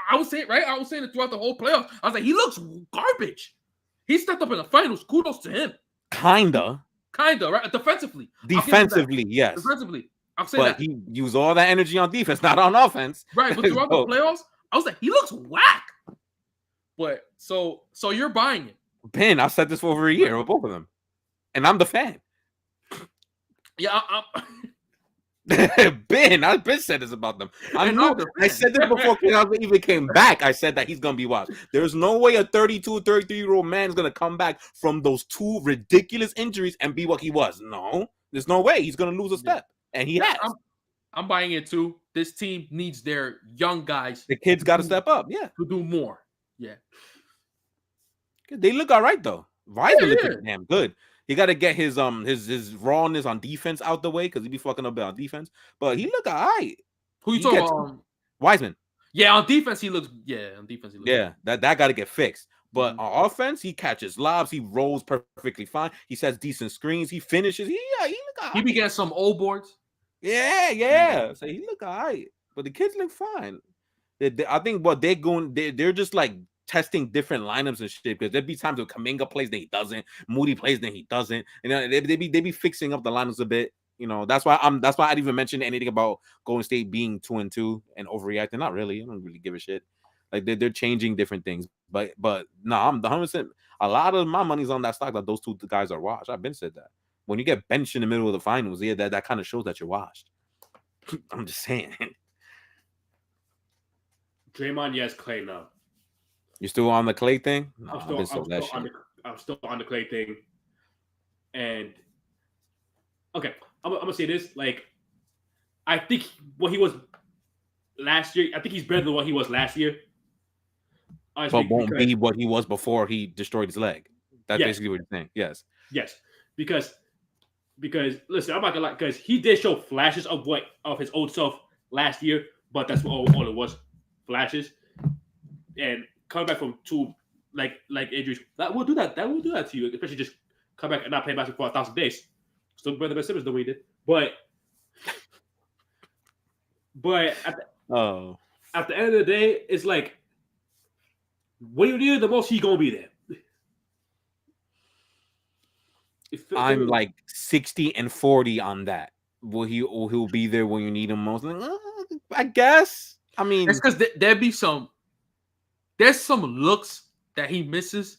I was saying, right? I was saying it throughout the whole playoffs. I was like, he looks garbage. He stepped up in the finals. Kudos to him. Kinda, right? Defensively, yes. Defensively. But he used all that energy on defense, not on offense. Right, but throughout the playoffs, I was like, he looks whack. But so you're buying it. Ben, I said this for over a year with both of them. And I'm the fan. Yeah, Ben, I've been said this about them. I said this before Kevin even came back. I said that he's going to be watched. There's no way a 32, 33-year-old man is going to come back from those 2 ridiculous injuries and be what he was. No, there's no way. He's going to lose a step. And he has. I'm buying it too. This team needs their young guys. The kids got to step up. Yeah. To do more. Yeah. They look all right, though. Wiseman looking damn good. He got to get his rawness on defense out the way because he be fucking up on defense. But he look all right. Who you talking about? Wiseman. Yeah, on defense he looks. Yeah, that got to get fixed. But on offense, he catches lobs. He rolls perfectly fine. He sets decent screens. He finishes. He look all right. He be getting some old boards. Yeah. So he look all right. But the kids look fine. I think what they're just like testing different lineups and shit, because there'd be times when Kuminga plays, then he doesn't. Moody plays, then he doesn't. And they be fixing up the lineups a bit. That's why I didn't even mention anything about Golden State being 2-2 and overreacting. Not really. I don't really give a shit. Like they're changing different things. But no, I'm the 100%. A lot of my money's on that stock that those two guys are washed. I've been said that. When you get benched in the middle of the finals, yeah, that kind of shows that you're washed. I'm just saying. Draymond, yes. Clay, no. You still on the Clay thing? No, I'm still on the Clay thing. And okay, I'm gonna say this. Like, I think what he was last year, I think he's better than what he was last year. But won't be what he was before he destroyed his leg. That's basically what you're saying. Yes. Because listen, I'm not gonna lie, because he did show flashes of his old self last year, but that's all it was, flashes. And coming back from two like injuries, that will do that. That will do that to you, especially just come back and not play basketball for 1,000 days. Still better than Ben Simmons than we did, but at the end of the day, it's like, when you need the most, he's gonna be there. I'm like 60-40 on that. He'll be there when you need him most? I guess. I mean, it's because there's some looks that he misses,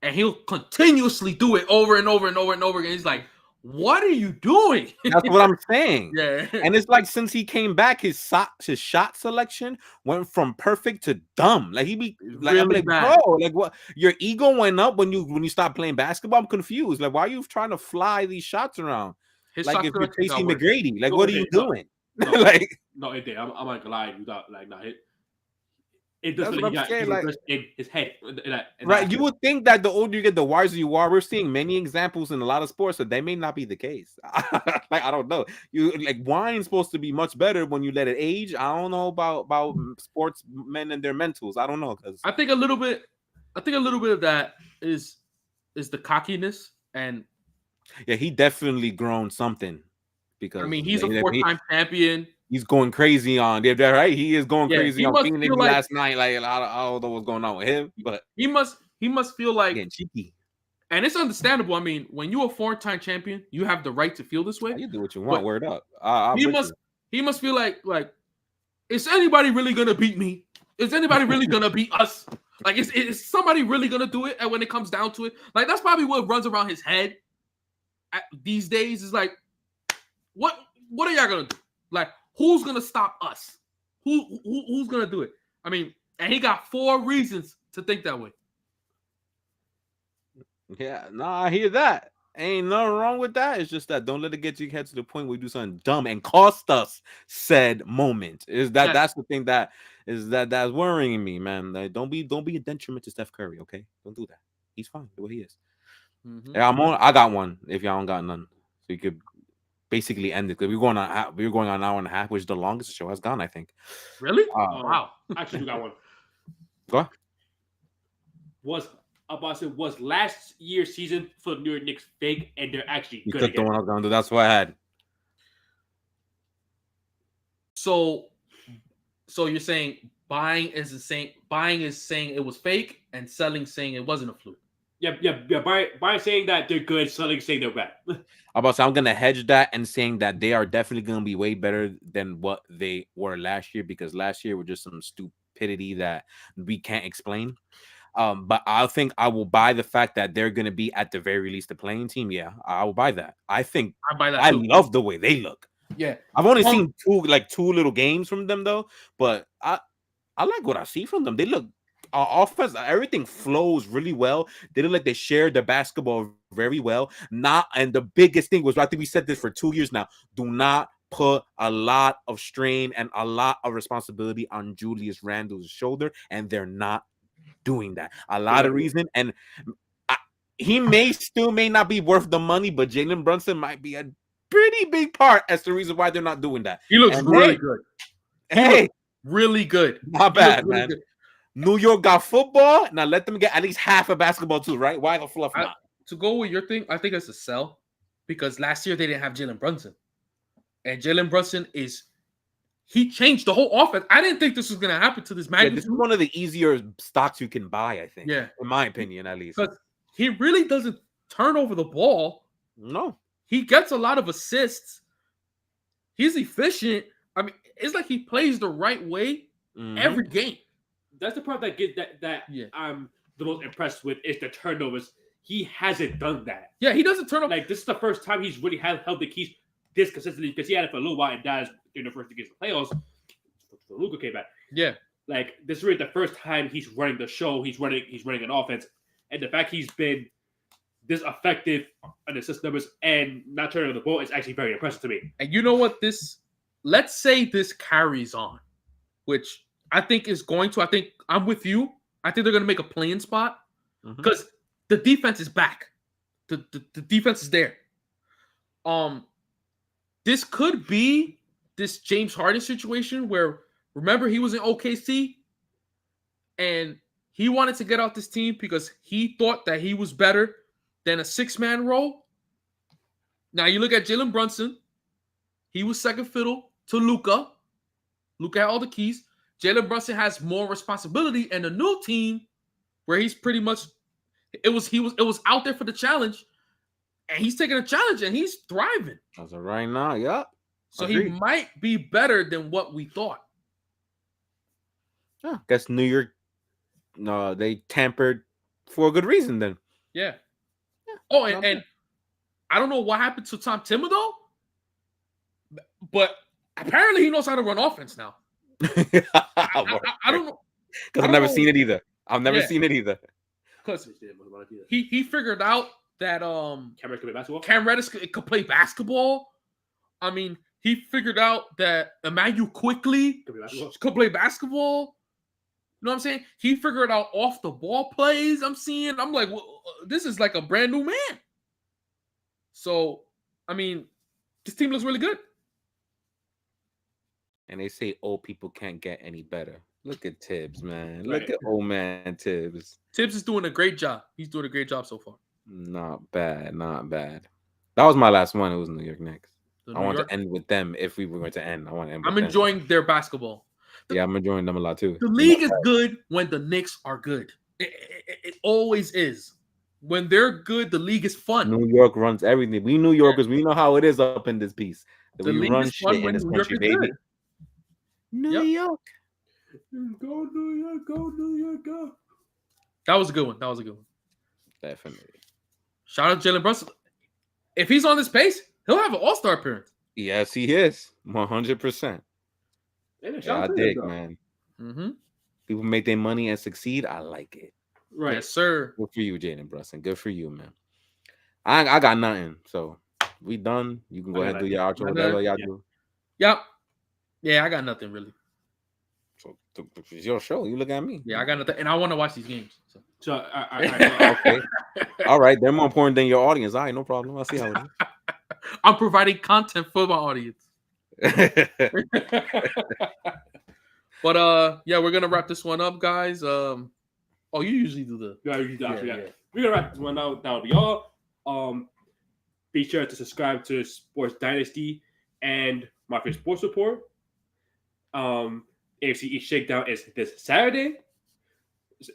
and he'll continuously do it over and over and over and over again. He's like, what are you doing? That's what I'm saying. Yeah. And it's like, since he came back, his shot selection went from perfect to dumb. Like he be like, really bro, like what? Your ego went up when you stopped playing basketball. I'm confused. Like, why are you trying to fly these shots around? Like if you're Tracy McGrady, like what are you doing? Like, no, it did. I'm not gonna lie. Without like, no, it does feel like he got in his head. Right. You would think that the older you get, the wiser you are. We're seeing many examples in a lot of sports that they may not be the case. Like, I don't know. Wine's supposed to be much better when you let it age. I don't know about sportsmen and their mentals. I don't know. I think a little bit of that is the cockiness, and yeah, he definitely grown something, because I mean, he's a 4-time champion. He's going crazy on there, right? He is going crazy on Phoenix last night. Like, I don't know what's going on with him, but he must feel like getting cheeky. And it's understandable. I mean, when you're a 4-time champion, you have the right to feel this way. You do what you want. Word up. He must feel like, is anybody really gonna beat me? Is anybody really gonna beat us? Like, is somebody really gonna do it? And when it comes down to it, like, that's probably what runs around his head these days. Is like, what are y'all gonna do? Like, who's gonna stop us? Who's gonna do it? I mean, and he got 4 reasons to think that way. Yeah, I hear that. Ain't nothing wrong with that. It's just that don't let it get your head to the point where you do something dumb and cost us said moment. That's the thing that's worrying me, man. Like, don't be a detriment to Steph Curry, okay? Don't do that. He's fine the way he is. Mm-hmm. Yeah, I got one. If y'all don't got none, so you could basically end it. We're going on an hour and a half, which is the longest the show has gone, I think. Really? Wow. Actually, you got one. Go ahead. Was last year's season for the New York Knicks fake, and they're actually good again? The one I was gonna do. That's what I had. So you're saying buying is saying it was fake, and selling saying it wasn't a fluke. Yeah. Buying saying that they're good, selling saying they're bad. I'm gonna hedge that and saying that they are definitely gonna be way better than what they were last year, because last year were just some stupidity that we can't explain. But I think I will buy the fact that they're going to be at the very least a playing team. Yeah, I will buy that. I think I love the way they look. Yeah, I've only seen two little games from them though, but I like what I see from them. They look offense. Everything flows really well. They look like they share the basketball very well. And the biggest thing was, I think we said this for 2 years now. Do not put a lot of strain and a lot of responsibility on Julius Randle's shoulder, and they're not doing that. A lot of reason, and he may not be worth the money, but Jalen Brunson might be a pretty big part as the reason why they're not doing that. He looks really good. Really good. Not bad, man. Good. New York got football. Now let them get at least half of basketball too, right? Why the fluff not? To go with your thing, I think it's a sell, because last year they didn't have Jalen Brunson, and Jalen Brunson he changed the whole offense. I didn't think this was going to happen to this magnitude. This is one of the easier stocks you can buy, I think. Yeah. In my opinion, at least. Because he really doesn't turn over the ball. No. He gets a lot of assists. He's efficient. I mean, it's like he plays the right way every game. That's the part that I'm the most impressed with is the turnovers. He hasn't done that. Yeah, he doesn't turn up. Like, this is the first time he's really held the keys this consistently, because he had it for a little while and Dallas during the first against the playoffs. So Luka came back. Yeah. Like, this is really the first time he's running the show. He's running an offense. And the fact he's been this effective on assist numbers and not turning over the ball is actually very impressive to me. And you know what? Let's say this carries on, which I think is going to. I think I'm with you. I think they're going to make a playing spot because the defense is back. The defense is there. This could be this James Harden situation where, remember, he was in OKC and he wanted to get out this team because he thought that he was better than a 6-man role. Now you look at Jalen Brunson. He was second fiddle to Luka. Luka had all the keys. Jalen Brunson has more responsibility, and a new team where he's pretty much it was out there for the challenge, and he's taking a challenge and he's thriving. As of right now, yeah. So he might be better than what we thought. Yeah, guess New York. No, they tampered for a good reason then. Yeah. Oh, and I don't know what happened to Tom Thibodeau, but apparently he knows how to run offense now. I don't know. Because I've never seen it either. I've never seen it either. Because he figured out that Cam Reddish could play basketball. I mean, he figured out that Emmanuel quickly could play basketball. You know what I'm saying? He figured out off the ball plays. I'm like, well, this is like a brand new man. So, I mean, this team looks really good. And they say old people can't get any better. Look at Tibbs, man. Look at old man Tibbs. Tibbs is doing a great job. He's doing a great job so far. Not bad, not bad. That was my last one. It was New York Knicks. I want to end with them if we were going to end. I want to end with them. Enjoying their basketball. I'm enjoying them a lot too. The league is good when the Knicks are good. It always is. When they're good, the league is fun. New York runs everything. We New Yorkers, we know how it is up in this piece. The we run shit in this country, baby. Good. New York. Go New York, go New York, go. That was a good one. Definitely. Shout out Jalen Brunson. If he's on this pace, he'll have an all-star appearance. Yes, he is. 100%. Yeah, I dig, man. People make their money and succeed. I like it. Right. Yes, sir. Good for you, Jalen Brunson. Good for you, man. I got nothing. So we done. You can go ahead and do your outro. Whatever y'all do. Yep. Yeah, I got nothing really. So it's your show. You look at me. Yeah, I got nothing, and I want to watch these games. So okay. All right, they're more important than your audience. All right, no problem. I'll see how it is. I'm providing content for my audience. But yeah, we're gonna wrap this one up, guys. You usually do the We're gonna wrap this one out now, y'all. Be sure to subscribe to Sports Dynasty and Mafia Sports Report. AFC East Shakedown is this Saturday.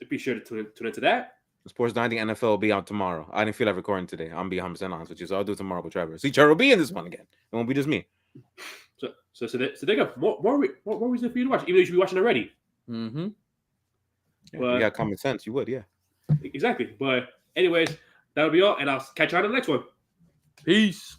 Be sure to tune into that. Sports 90 NFL will be out tomorrow. I didn't feel like recording today. I'm being 100% honest with you, so I'll do it tomorrow with Trevor. See, Trevor will be in this one again. It won't be just me. So they got more reason for you to watch, even though you should be watching already. Mm-hmm. Yeah, but, you got common sense. You would, yeah. Exactly. But anyways, that'll be all, and I'll catch you on the next one. Peace.